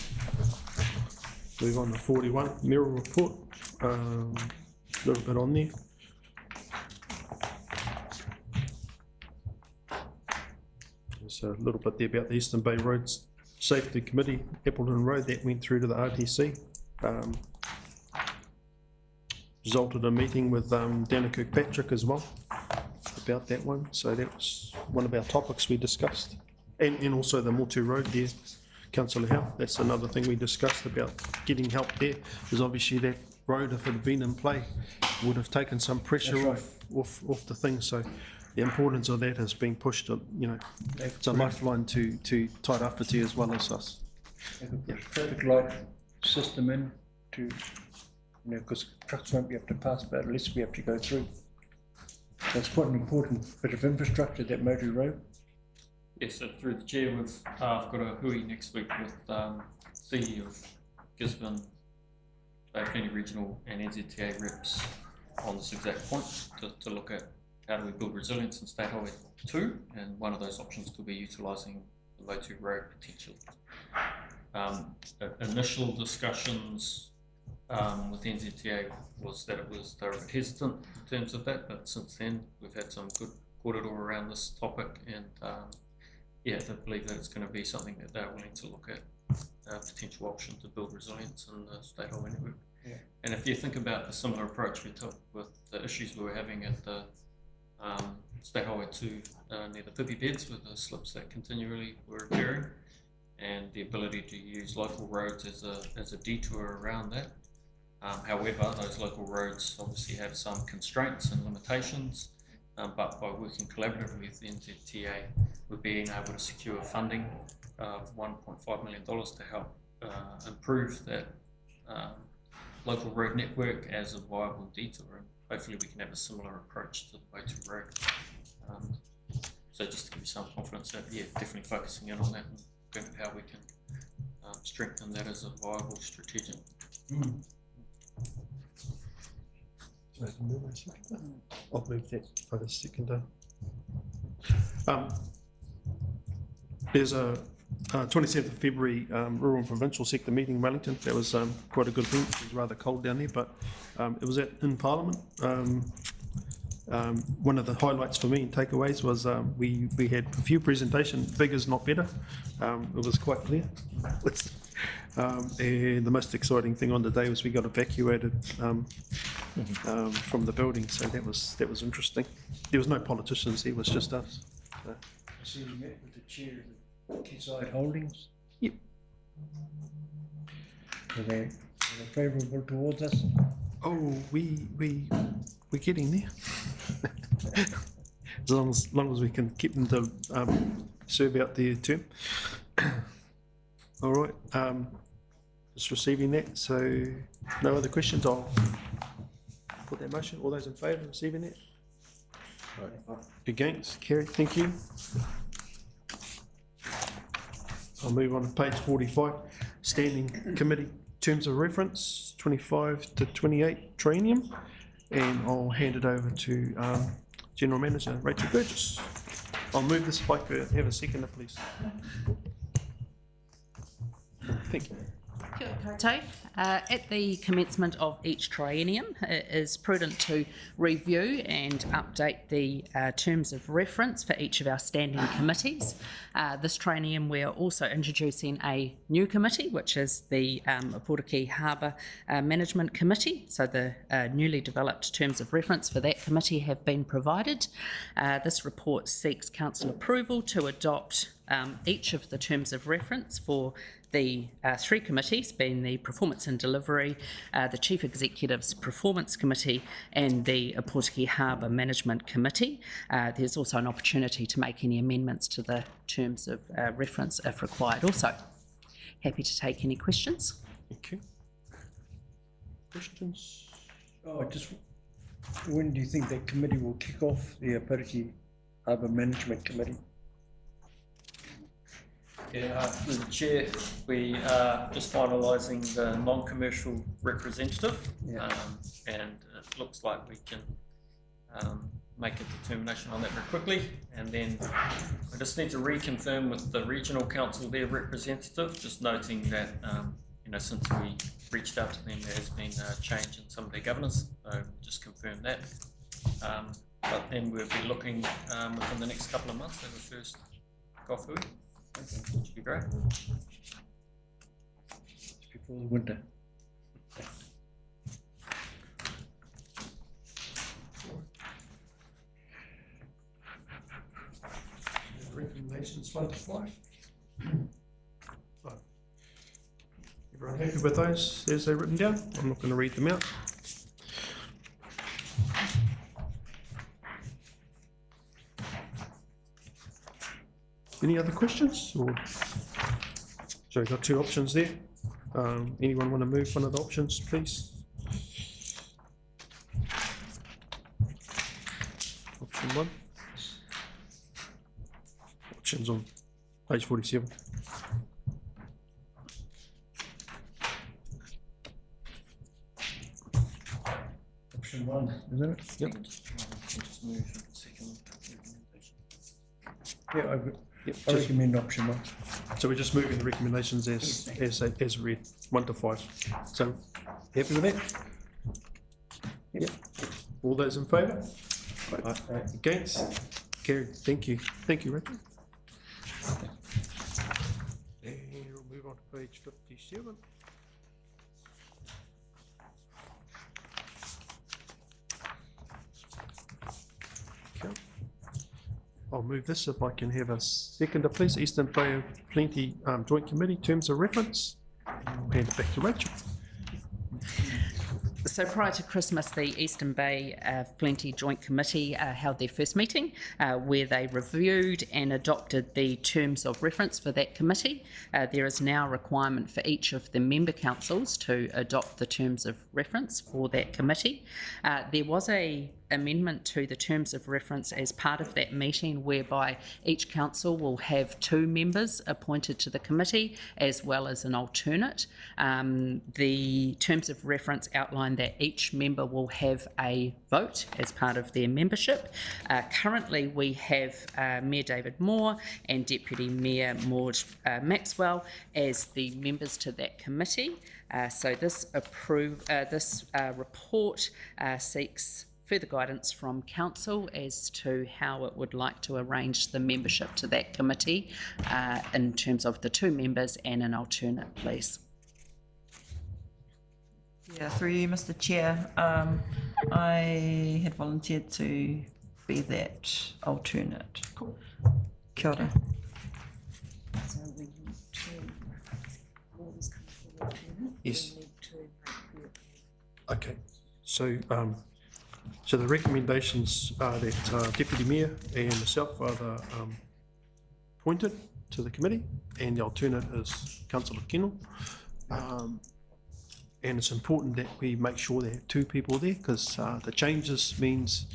Speaker 4: Move on to 41, Merrill report. A little bit on there. There's a little bit there about the Eastern Bay Roads Safety Committee, Appleton Road, that went through to the RTC. Resulted in a meeting with Dana Kirkpatrick as well about that one. So that was one of our topics we discussed. And also the Motu Road there, Councillor Howe, that's another thing we discussed about getting help there, because obviously that road, if it had been in play, would have taken some pressure off the thing. So the importance of that has been pushed, it's a lifeline to Tairawhiti as well as us.
Speaker 10: Yeah. Traffic light system in to, because trucks won't be able to pass, but at least we have to go through. So it's quite an important bit of infrastructure, that Motu Road.
Speaker 13: Yes, so through the chair, I've got a hui next week with CEO of Gisborne, Bay Plenty Regional and NZTA reps on this exact point to look at how do we build resilience in State Highway 2, and one of those options could be utilising the Motu Road potentially. Initial discussions with NZTA was that they were a bit hesitant in terms of that, but since then we've had some good korero around this topic, and yeah, they believe that it's going to be something that they're willing to look at, a potential option to build resilience in the state highway network.
Speaker 10: Yeah.
Speaker 13: And if you think about the similar approach we took with the issues we were having at the State Highway 2 near the Whippy beds with the slips that continually were occurring, and the ability to use local roads as a detour around that. However, those local roads obviously have some constraints and limitations, but by working collaboratively with the NZTA, we're being able to secure funding of $1.5 million to help improve that local road network as a viable detour. And hopefully we can have a similar approach to the Way 2 road. So just to give you some confidence that, yeah, definitely focusing in on that and looking at how we can strengthen that as a viable strategic.
Speaker 4: I'll move that for the seconder. There's a 27th of February rural and provincial sector meeting in Wellington. That was quite a good event. It was rather cold down there, but it was in Parliament. One of the highlights for me and takeaways was we had a few presentations. Bigger is not better. It was quite clear. And the most exciting thing on the day was we got evacuated from the building, so that was interesting. There was no politicians, it was just us.
Speaker 10: I see you met with the chair of the Quayside Holdings.
Speaker 4: Yep.
Speaker 10: Are they favourable towards us?
Speaker 4: Oh, we're getting there. as long as we can keep them to serve out their term. All right. Just receiving that. So no other questions. I'll put that motion. All those in favour of receiving that? Right. Against? Carried. Thank you. I'll move on to page 45. Standing Committee Terms of Reference 25 to 28 Trinium. And I'll hand it over to General Manager Rachel Burgess. I'll move this if I could have a seconder, please. Thank you.
Speaker 14: Kia ora koutou. At the commencement of each triennium, it is prudent to review and update the terms of reference for each of our standing committees. This triennium, we are also introducing a new committee, which is the Opotiki Harbour Management Committee. So the newly developed terms of reference for that committee have been provided. This report seeks council approval to adopt each of the terms of reference for the three committees, being the Performance and Delivery, the Chief Executive's Performance Committee and the Opotiki Harbour Management Committee. There's also an opportunity to make any amendments to the terms of reference if required also. Happy to take any questions.
Speaker 4: Thank you. Questions?
Speaker 10: Oh, when do you think that committee will kick off, the Opotiki Harbour Management Committee?
Speaker 13: Yeah, through the chair, we are just finalising the non-commercial representative, and it looks like we can make a determination on that very quickly. And then I just need to reconfirm with the regional council their representative, just noting that since we reached out to them, there has been a change in some of their governance, so just confirm that. But then we'll be looking within the next couple of months at the first Kofu. Which would be great.
Speaker 10: Before the winter.
Speaker 4: Recommendations 1 to 5. Everyone happy with those as they're written down? I'm not going to read them out. Any other questions? Or so we've got two options there. Anyone want to move one of the options, please? Option 1. Options on page 47.
Speaker 10: Option 1, isn't it?
Speaker 4: Yep.
Speaker 13: Just move to the second recommendation.
Speaker 10: Yeah, I recommend option 1.
Speaker 4: So we're just moving the recommendations as read, 1 to 5. So happy with that? Yep. All those in favour? Against? Carried. Thank you. Thank you, Richard. And we'll move on to page 57. Okay. I'll move this if I can have a seconder, please. Eastern Bay of Plenty Joint Committee, terms of reference. I'll hand it back to Rachel.
Speaker 14: So prior to Christmas, the Eastern Bay Plenty Joint Committee held their first meeting where they reviewed and adopted the terms of reference for that committee. There is now a requirement for each of the member councils to adopt the terms of reference for that committee. There was a amendment to the terms of reference as part of that meeting whereby each council will have 2 members appointed to the committee as well as an alternate. The terms of reference outline that each member will have a vote as part of their membership. Currently we have Mayor David Moore and Deputy Mayor Maud Maxwell as the members to that committee. So this report seeks further guidance from Council as to how it would like to arrange the membership to that committee in terms of the 2 members and an alternate, please.
Speaker 3: Yeah, through you, Mr. Chair. I had volunteered to be that alternate. Cool. Kia ora.
Speaker 4: Yes. Okay. So so the recommendations are that Deputy Mayor and myself are the appointed to the committee, and the alternate is Councillor Kennell. And it's important that we make sure there are 2 people there, because the changes means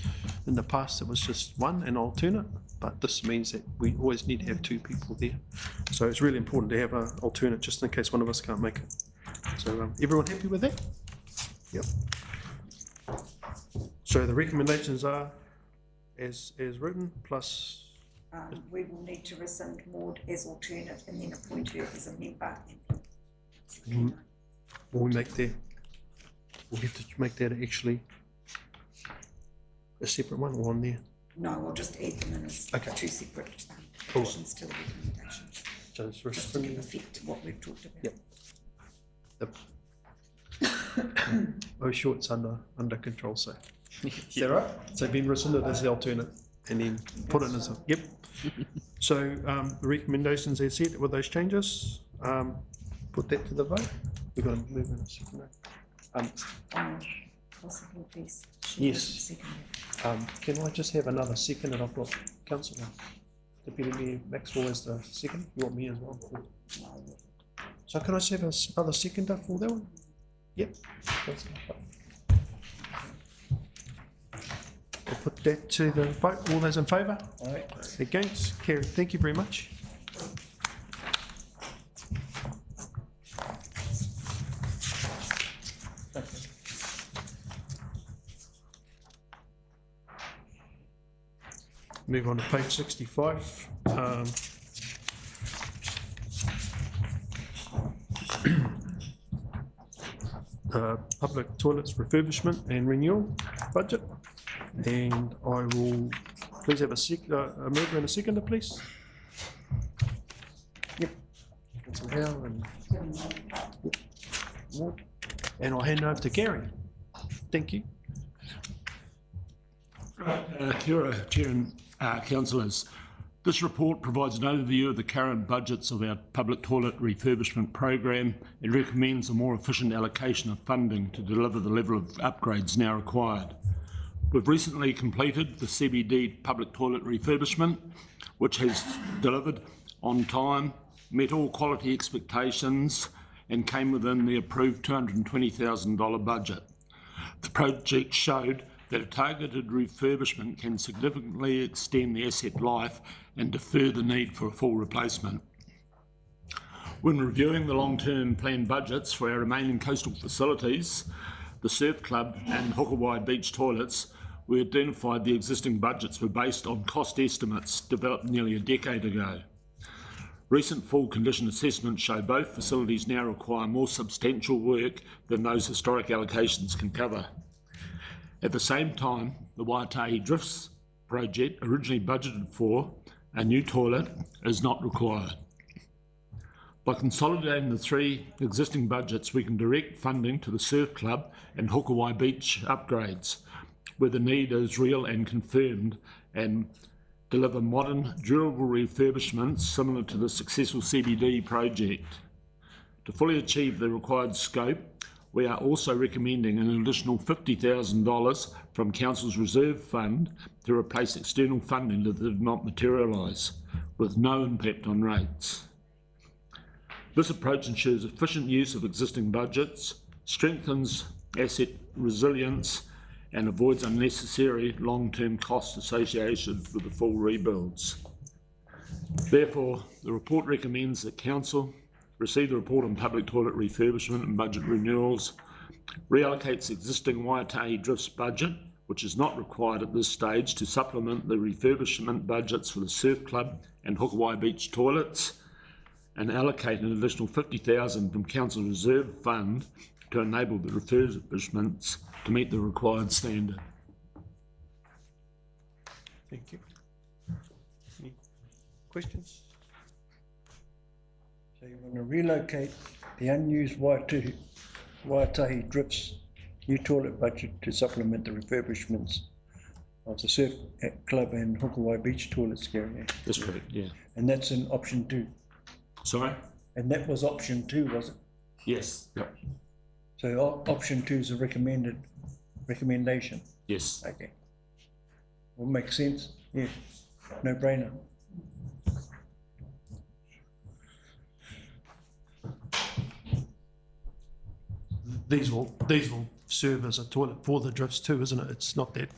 Speaker 4: in the past it was just 1, an alternate, but this means that we always need to have 2 people there. So it's really important to have an alternate just in case one of us can't make it. So everyone happy with that? Yep. So the recommendations are as written, plus...
Speaker 15: we will need to rescind Maud as alternate and then appoint her as a member.
Speaker 4: We'll have to make that actually a separate one or on there?
Speaker 15: No, we'll just add them in as 2 separate additions to the recommendations.
Speaker 4: So it's
Speaker 15: just to give effect to what we've talked about.
Speaker 4: Yep. Oh, sure, it's under control, so. Is that right? So been rescinded as the alternate and then put it as a, yep. So the recommendations are set with those changes. Put that to the vote. We've got to move in a second.
Speaker 15: Possibly, please.
Speaker 4: Yes. Can I just have another second, and I've got Councillor Deputy Mayor Maxwell as the second. You want me as well? So can I just have another seconder for that one? Yep. I'll put that to the vote. All those in favour? Aye. Against? Carried. Thank you very much. Move on to page 65. Public toilets refurbishment and renewal budget. And I will please have a mover and a seconder, please. Yep. Councillor Howe and Maud. And I'll hand over to Gary. Thank you.
Speaker 16: Kia ora, Chair and Councillors. This report provides an overview of the current budgets of our public toilet refurbishment program and recommends a more efficient allocation of funding to deliver the level of upgrades now required. We've recently completed the CBD public toilet refurbishment, which has delivered on time, met all quality expectations and came within the approved $220,000 budget. The project showed that a targeted refurbishment can significantly extend the asset life and defer the need for a full replacement. When reviewing the long-term planned budgets for our remaining coastal facilities, the Surf Club and Hokowai Beach toilets, we identified the existing budgets were based on cost estimates developed nearly a decade ago. Recent full condition assessments show both facilities now require more substantial work than those historic allocations can cover. At the same time, the Waiatahi Drifts project, originally budgeted for a new toilet is not required. By consolidating the 3 existing budgets, we can direct funding to the Surf Club and Hokowai Beach upgrades, where the need is real and confirmed, and deliver modern, durable refurbishments similar to the successful CBD project. To fully achieve the required scope, we are also recommending an additional $50,000 from Council's Reserve Fund to replace external funding that did not materialise, with no impact on rates. This approach ensures efficient use of existing budgets, strengthens asset resilience, and avoids unnecessary long-term costs associated with the full rebuilds. Therefore, the report recommends that Council receive the report on public toilet refurbishment and budget renewals, reallocates existing Waiatahi Drifts budget, which is not required at this stage, to supplement the refurbishment budgets for the Surf Club and Hokowai Beach toilets, and allocate an additional $50,000 from Council Reserve Fund to enable the refurbishments to meet the required standard.
Speaker 4: Thank you. Any questions?
Speaker 10: So you want to relocate the unused Waiatahi Drifts new toilet budget to supplement the refurbishments of the Surf Club and Hokowai Beach toilets, Gary?
Speaker 16: That's correct, yeah.
Speaker 10: And that's in option 2?
Speaker 16: Sorry?
Speaker 10: And that was option 2, was it?
Speaker 16: Yes. Yep.
Speaker 10: So option 2 is a recommendation?
Speaker 16: Yes.
Speaker 10: Okay. Will make sense? Yeah. No brainer.
Speaker 4: These will serve as a toilet for the drifts too, isn't it? It's not that,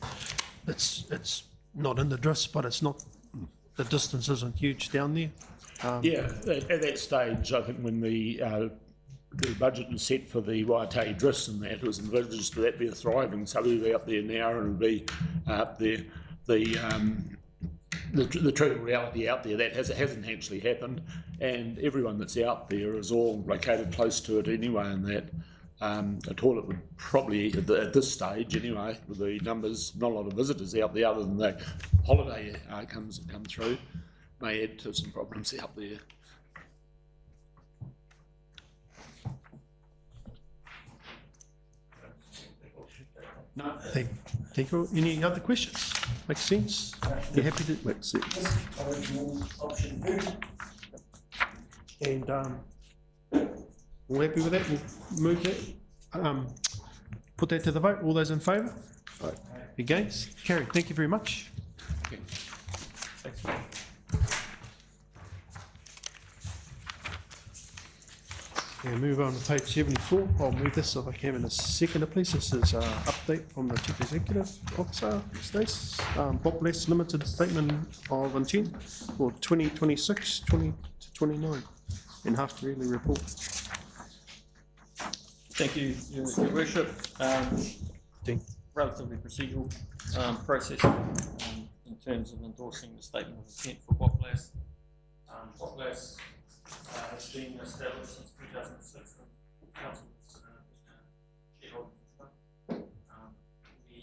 Speaker 4: it's not in the drifts, but it's not, the distance isn't huge down there.
Speaker 16: Yeah, at that stage, I think when the budget was set for the Waiatahi Drifts and that, it was envisaged that be a thriving suburb out there now, and be up there. The true reality out there, that hasn't actually happened, and everyone that's out there is all located close to it anyway, and that a toilet would probably, at this stage anyway, with the numbers, not a lot of visitors out there other than the holiday come through, may add to some problems out there.
Speaker 4: No. Thank you. Any other questions? Makes sense? You happy to?
Speaker 12: Makes sense.
Speaker 10: Option 2.
Speaker 4: And we're happy with that. We'll move that. Put that to the vote. All those in favour?
Speaker 12: Aye.
Speaker 4: Against? Carried. Thank you very much.
Speaker 16: Okay.
Speaker 4: Thanks. And move on to page 74. I'll move this if I can in a second, please. This is an update from the Chief Executive Officer, Stace. Bob Bless Limited Statement of Intent for 2026-20 to 29 and half yearly report.
Speaker 13: Thank you, Your Worship. Relatively procedural process in terms of endorsing the statement of intent for Botblas. Botblas has been established since 2006. The council shareholder. We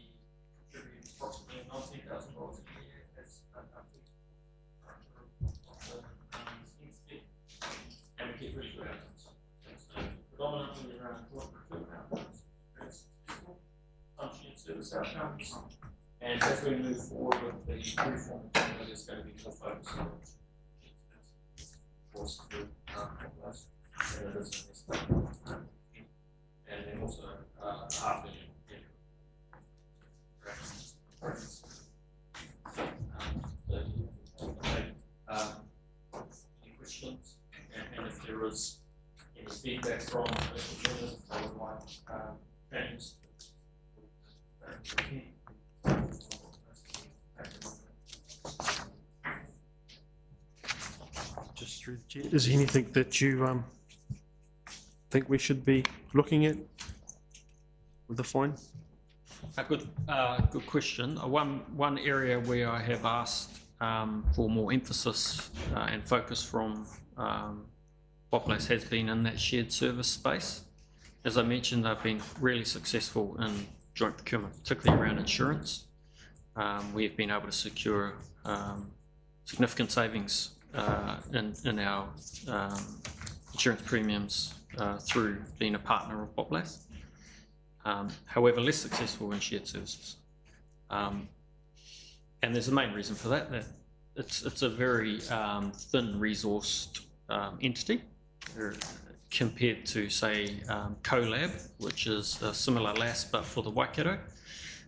Speaker 13: contribute approximately $19,000 a year as a company, and we get really good outcomes. So predominantly around corporate outcomes, very successful function service outcomes, and as we move forward with the reform, there's going to be more focus on and then also half million. Any questions? And if there is any feedback from the members, I would like James.
Speaker 4: Just through the chair. Is there anything that you think we should be looking at with the fine?
Speaker 13: Good question. One area where I have asked for more emphasis and focus from Botblas has been in that shared service space. As I mentioned, they've been really successful in joint procurement, particularly around insurance. We have been able to secure significant savings in our insurance premiums through being a partner of Boplas. However, less successful in shared services. And there's a main reason for that, that it's a very thin resourced entity compared to, say, CoLab, which is a similar LAS but for the Waikato.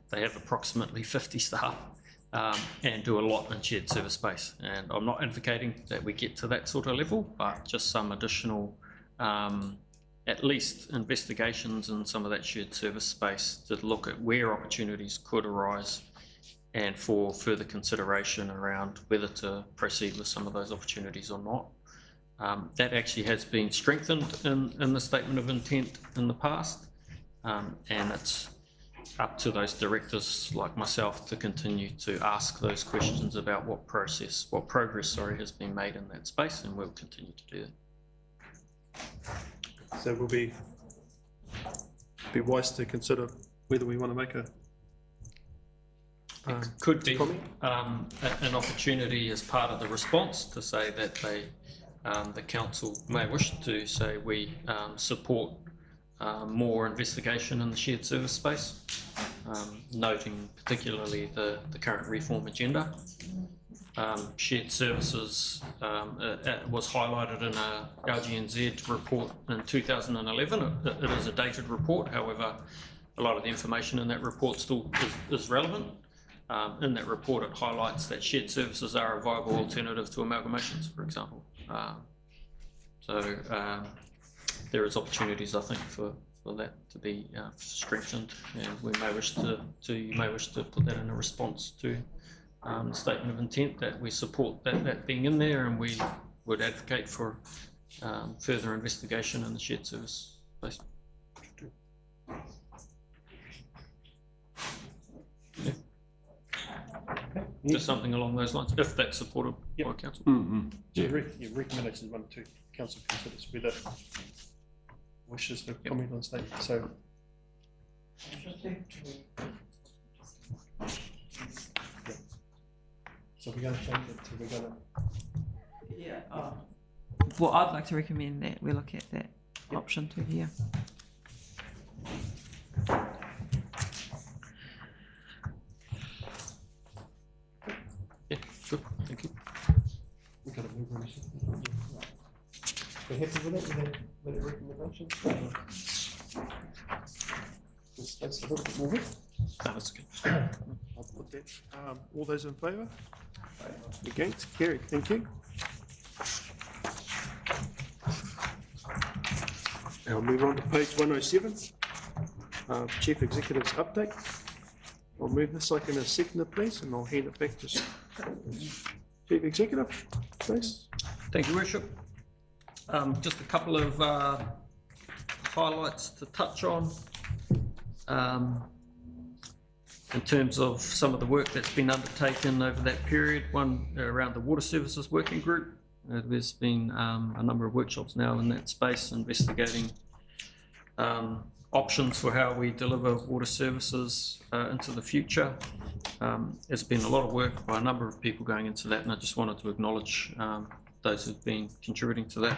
Speaker 13: They have approximately 50 staff and do a lot in shared service space. And I'm not advocating that we get to that sort of level, but just some additional at least investigations in some of that shared service space to look at where opportunities could arise and for further consideration around whether to proceed with some of those opportunities or not. That actually has been strengthened in the statement of intent in the past, and it's up to those directors like myself to continue to ask those questions about what progress has been made in that space, and we'll continue to do that.
Speaker 4: So we'll be wise to consider whether we want to make a
Speaker 13: could be an opportunity as part of the response to say that the council may wish to say we support more investigation in the shared service space, noting particularly the current reform agenda. Shared services was highlighted in a LGNZ report in 2011. It is a dated report, however, a lot of the information in that report still is relevant. In that report, it highlights that shared services are a viable alternative to amalgamations, for example. There is opportunities, I think, for that to be strengthened, and we may wish to put that in a response to the statement of intent that we support that being in there, and we would advocate for further investigation in the shared service space. Yeah. Just something along those lines, if that's supported by council.
Speaker 4: Your recommendation one to council considers whether wishes to comment on the statement. So we're going to change it to we're going to.
Speaker 3: Yeah. Well, I'd like to recommend that we look at that option too here.
Speaker 13: Yeah, sure. Thank you.
Speaker 4: We've got to move on. We're happy with it, with the recommendation? That's a little bit more.
Speaker 13: That's good.
Speaker 4: I'll put that. All those in favour? Against? Carried. Thank you. I'll move on to page 107. Chief Executive's update. I'll move this like in a seconder, please, and I'll hand it back to Chief Executive, please.
Speaker 13: Thank you, Worship. Just a couple of highlights to touch on in terms of some of the work that's been undertaken over that period. One around the Water Services Working Group. There's been a number of workshops now in that space investigating options for how we deliver water services into the future. There's been a lot of work by a number of people going into that, and I just wanted to acknowledge those who've been contributing to that.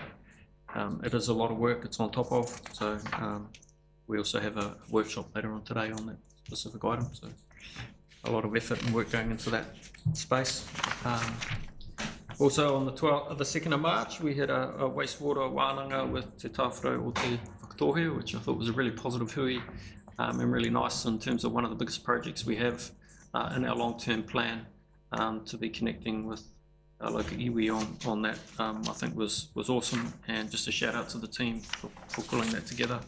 Speaker 13: It is a lot of work it's on top of, so we also have a workshop later on today on that specific item, so a lot of effort and work going into that space. Also on the 2nd of March, we had a wastewater wānanga with Te Tāwharo o Te Whakatohea, which I thought was a really positive hui and really nice in terms of one of the biggest projects we have in our long-term plan to be connecting with our local iwi on that. I think was awesome, and just a shout out to the team for pulling that together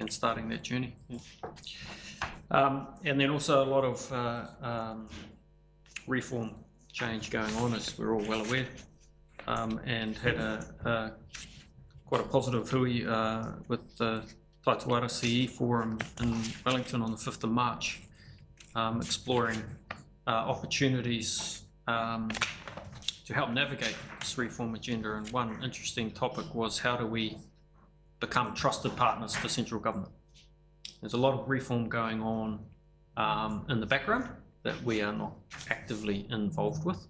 Speaker 13: and starting that journey. Yeah. And then also a lot of reform change going on, as we're all well aware, and had quite a positive hui with the Taitawara CE Forum in Wellington on the 5th of March, exploring opportunities to help navigate this reform agenda. And one interesting topic was, how do we become trusted partners to central government? There's a lot of reform going on in the background that we are not actively involved with.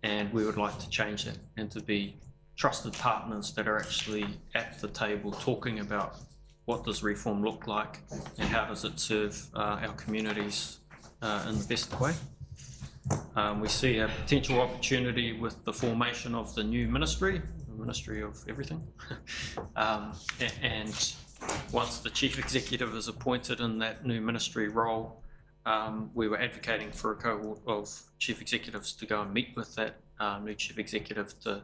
Speaker 13: and we would like to change that and to be trusted partners that are actually at the table talking about what does reform look like and how does it serve our communities in the best way. We see a potential opportunity with the formation of the new ministry, the Ministry of Everything. And once the chief executive is appointed in that new ministry role, we were advocating for a cohort of chief executives to go and meet with that new chief executive to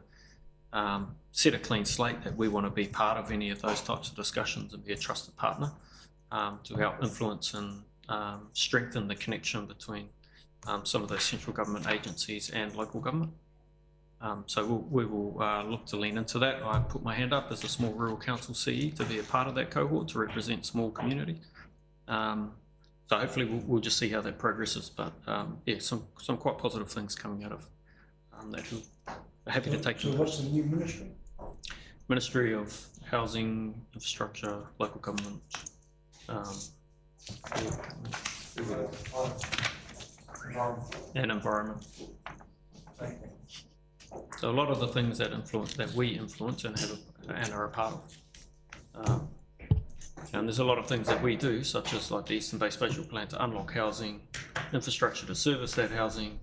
Speaker 13: set a clean slate that we want to be part of any of those types of discussions and be a trusted partner to help influence and strengthen the connection between some of those central government agencies and local government. So we will look to lean into that. I put my hand up as a small rural council CE to be a part of that cohort to represent small community. So hopefully we'll just see how that progresses. But yeah, some quite positive things coming out of that. I'm happy to take.
Speaker 10: So what's the new ministry?
Speaker 13: Ministry of Housing, Infrastructure, Local Government. And environment. So a lot of the things that we influence and are a part of. And there's a lot of things that we do, such as like the Eastern Bay Spatial Plan to unlock housing, infrastructure to service that housing,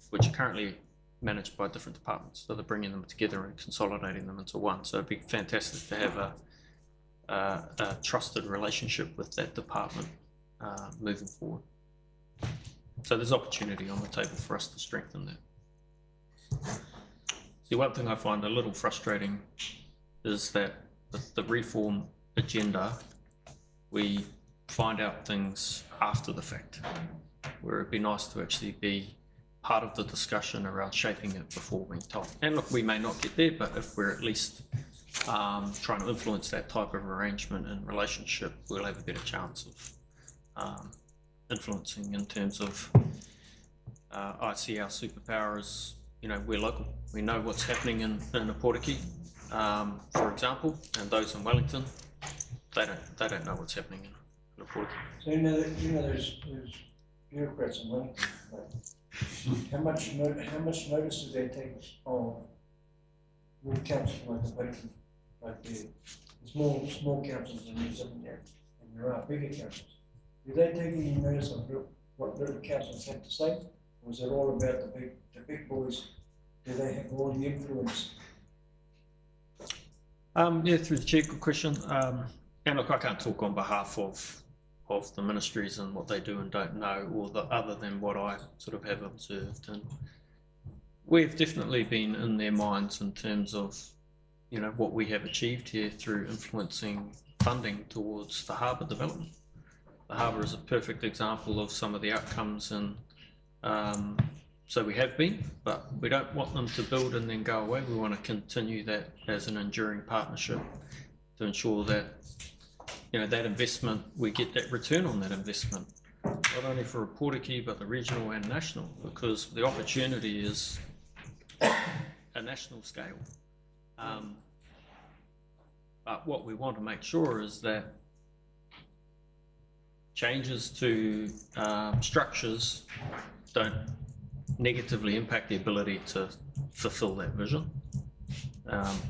Speaker 13: which are currently managed by different departments. So they're bringing them together and consolidating them into one. So it'd be fantastic to have a trusted relationship with that department moving forward. So there's opportunity on the table for us to strengthen that. The one thing I find a little frustrating is that the reform agenda, we find out things after the fact, where it'd be nice to actually be part of the discussion around shaping it before being told. And look, we may not get there, but if we're at least trying to influence that type of arrangement and relationship, we'll have a better chance of influencing in terms of, I see our superpower as, you know, we're local. We know what's happening in Aportiki, for example, and those in Wellington, they don't know what's happening in Aportiki.
Speaker 10: So you know there's bureaucrats in Wellington. How much notice do they take of rural councils like the Wellington, like the small councils in New Zealand, and there are bigger councils? Do they take any notice of what little councils have to say, or is it all about the big boys? Do they have all the influence?
Speaker 13: Yeah, through the chair, good question. And look, I can't talk on behalf of the ministries and what they do and don't know, or other than what I sort of have observed. And we've definitely been in their minds in terms of, you know, what we have achieved here through influencing funding towards the harbour development. The harbour is a perfect example of some of the outcomes, and so we have been, but we don't want them to build and then go away. We want to continue that as an enduring partnership to ensure that, you know, that investment, we get that return on that investment, not only for Aportiki, but the regional and national, because the opportunity is a national scale. But what we want to make sure is that changes to structures don't negatively impact the ability to fulfill that vision.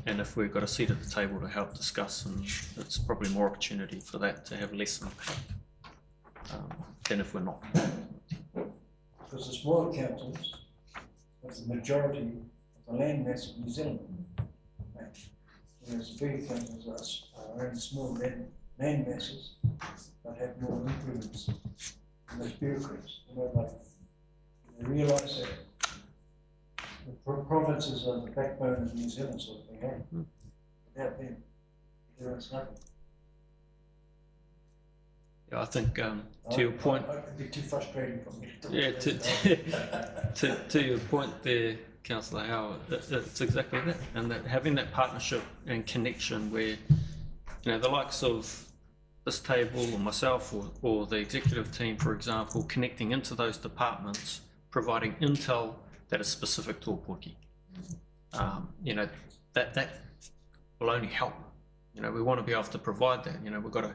Speaker 13: And if we've got a seat at the table to help discuss, and it's probably more opportunity for that to have less impact than if we're not.
Speaker 10: Because the smaller councils have the majority of the land mass of New Zealand, whereas the bigger councils are only small land masses that have more influence than those bureaucrats. You know, like, they realise that the provinces are the backbone of New Zealand, sort of thing, eh? Without them, there is nothing.
Speaker 13: Yeah, I think to your point.
Speaker 10: It could be too frustrating for me.
Speaker 13: Yeah, to your point there, Councillor Howard, it's exactly that, and that having that partnership and connection where, you know, the likes of this table or myself or the executive team, for example, connecting into those departments, providing intel that is specific to Aportiki. You know, that will only help. You know, we want to be able to provide that. You know, we've got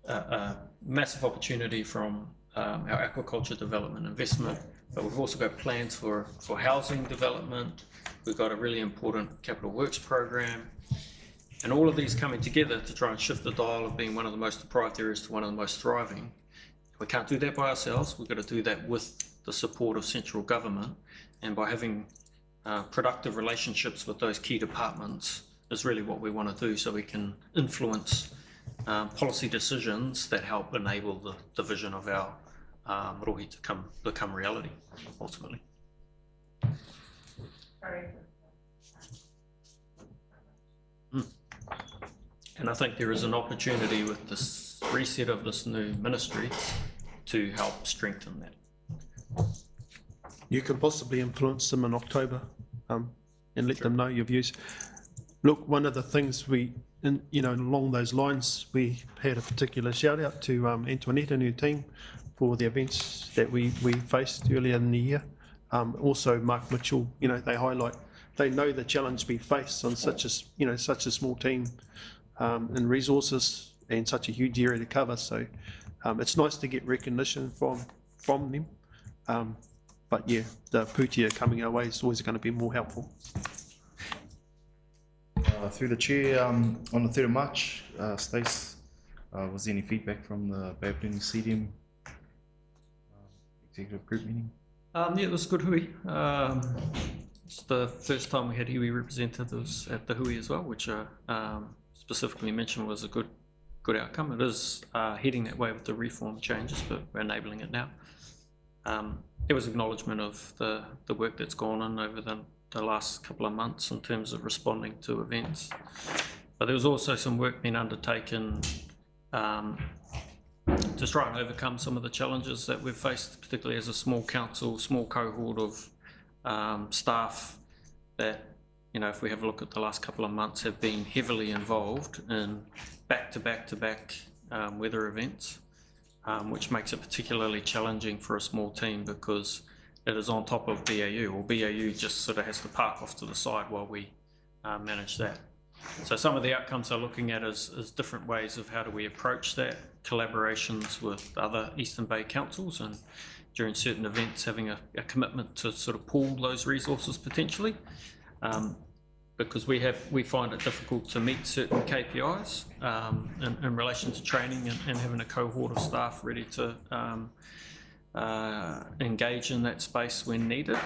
Speaker 13: a massive opportunity from our aquaculture development investment but we've also got plans for housing development. We've got a really important capital works program, and all of these coming together to try and shift the dial of being one of the most deprived areas to one of the most thriving. We can't do that by ourselves. We've got to do that with the support of central government, and by having productive relationships with those key departments is really what we want to do, so we can influence policy decisions that help enable the vision of our rohi to become reality, ultimately. And I think there is an opportunity with this reset of this new ministry to help strengthen that.
Speaker 4: You can possibly influence them in October and let them know your views. Look, one of the things along those lines, we had a particular shout out to Antoinette and her team for the events that we faced earlier in the year. Also, Mark Mitchell, they know the challenge we face on such a small team and resources and such a huge area to cover. So it's nice to get recognition from them. But yeah, the pūtea coming our way is always going to be more helpful.
Speaker 1: Through the chair, on the 3rd of March, Stace, was there any feedback from the Bay of Plenty CDM executive group meeting?
Speaker 13: Yeah, it was good hui. It's the first time we had iwi representatives at the hui as well, which specifically mentioned was a good outcome. It is heading that way with the reform changes, but we're enabling it now. There was acknowledgement of the work that's gone on over the last couple of months in terms of responding to events. But there was also some work being undertaken to try and overcome some of the challenges that we've faced, particularly as a small council, small cohort of staff that, if we have a look at the last couple of months, have been heavily involved in back-to-back weather events, which makes it particularly challenging for a small team because it is on top of BAU, or BAU just sort of has to park off to the side while we manage that. So some of the outcomes are looking at is different ways of how do we approach that, collaborations with other Eastern Bay councils, and during certain events having a commitment to sort of pool those resources potentially, because we find it difficult to meet certain KPIs in relation to training and having a cohort of staff ready to engage in that space when needed.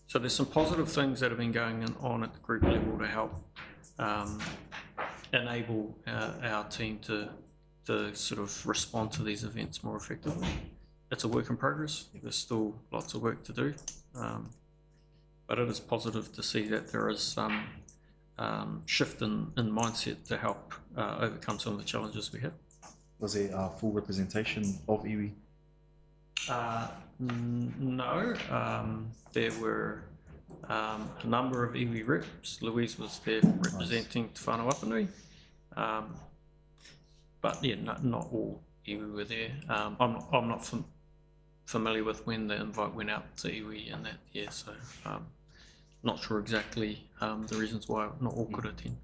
Speaker 13: So there's some positive things that have been going on at the group level to help enable our team to sort of respond to these events more effectively. It's a work in progress. There's still lots of work to do, but it is positive to see that there is some shift in mindset to help overcome some of the challenges we have.
Speaker 1: Was there full representation of iwi?
Speaker 13: No, there were a number of iwi reps. Louise was there representing Te Whānau Apanui, but yeah, not all iwi were there. I'm not familiar with when the invite went out to iwi and that year, so not sure exactly the reasons why not all could attend.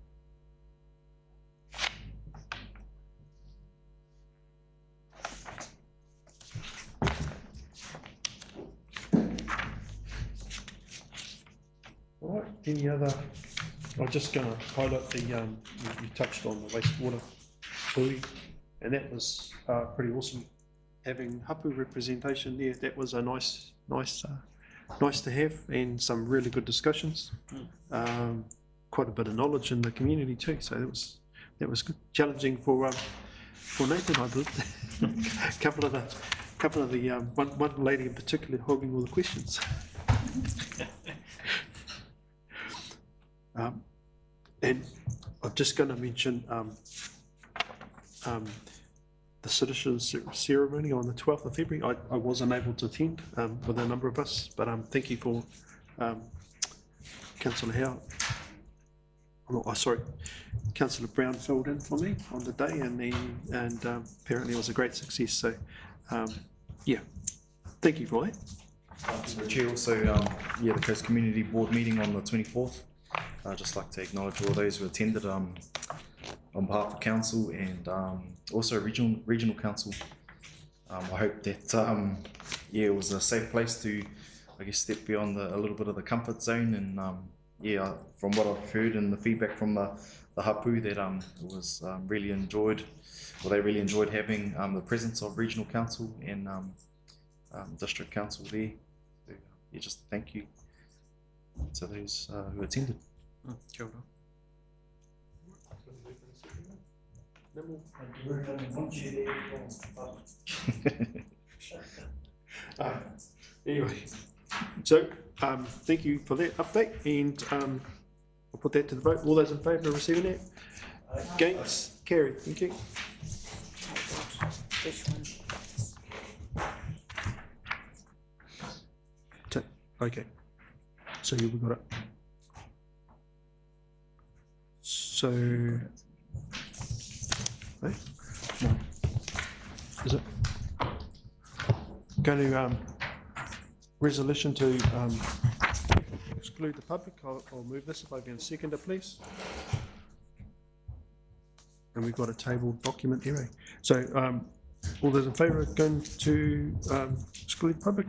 Speaker 4: All right, any other? I'm just going to highlight the, you touched on the wastewater hui, and that was pretty awesome. Having hapu representation there, that was a nice to have, and some really good discussions. Quite a bit of knowledge in the community too, so that was good. Challenging for Nathan, I believe. couple of the one lady in particular hogging all the questions. And I'm just going to mention the citizen ceremony on the 12th of February. I wasn't able to attend with a number of us, but thank you for Councillor Howe. Councillor Brown filled in for me on the day, and apparently it was a great success. So, yeah, thank you for that.
Speaker 1: The chair also, the Coast Community Board meeting on the 24th. I'd just like to acknowledge all those who attended on behalf of council and also regional council. I hope that it was a safe place to I guess, step beyond a little bit of the comfort zone. And yeah, from what I've heard and the feedback from the hapu, that it was really enjoyed, or they really enjoyed having the presence of regional council and district council there. So, yeah, just thank you to those who attended.
Speaker 13: Kia ora.
Speaker 4: Anyway, so thank you for that update, and I'll put that to the vote. All those in favour of receiving that? Against? Carried. Thank you. Okay. So yeah, we got it. So, hey? No. Is it? Going to resolution to exclude the public. I'll move this if I can second it, please. And we've got a tabled document here. So, all those in favour of going to exclude the public?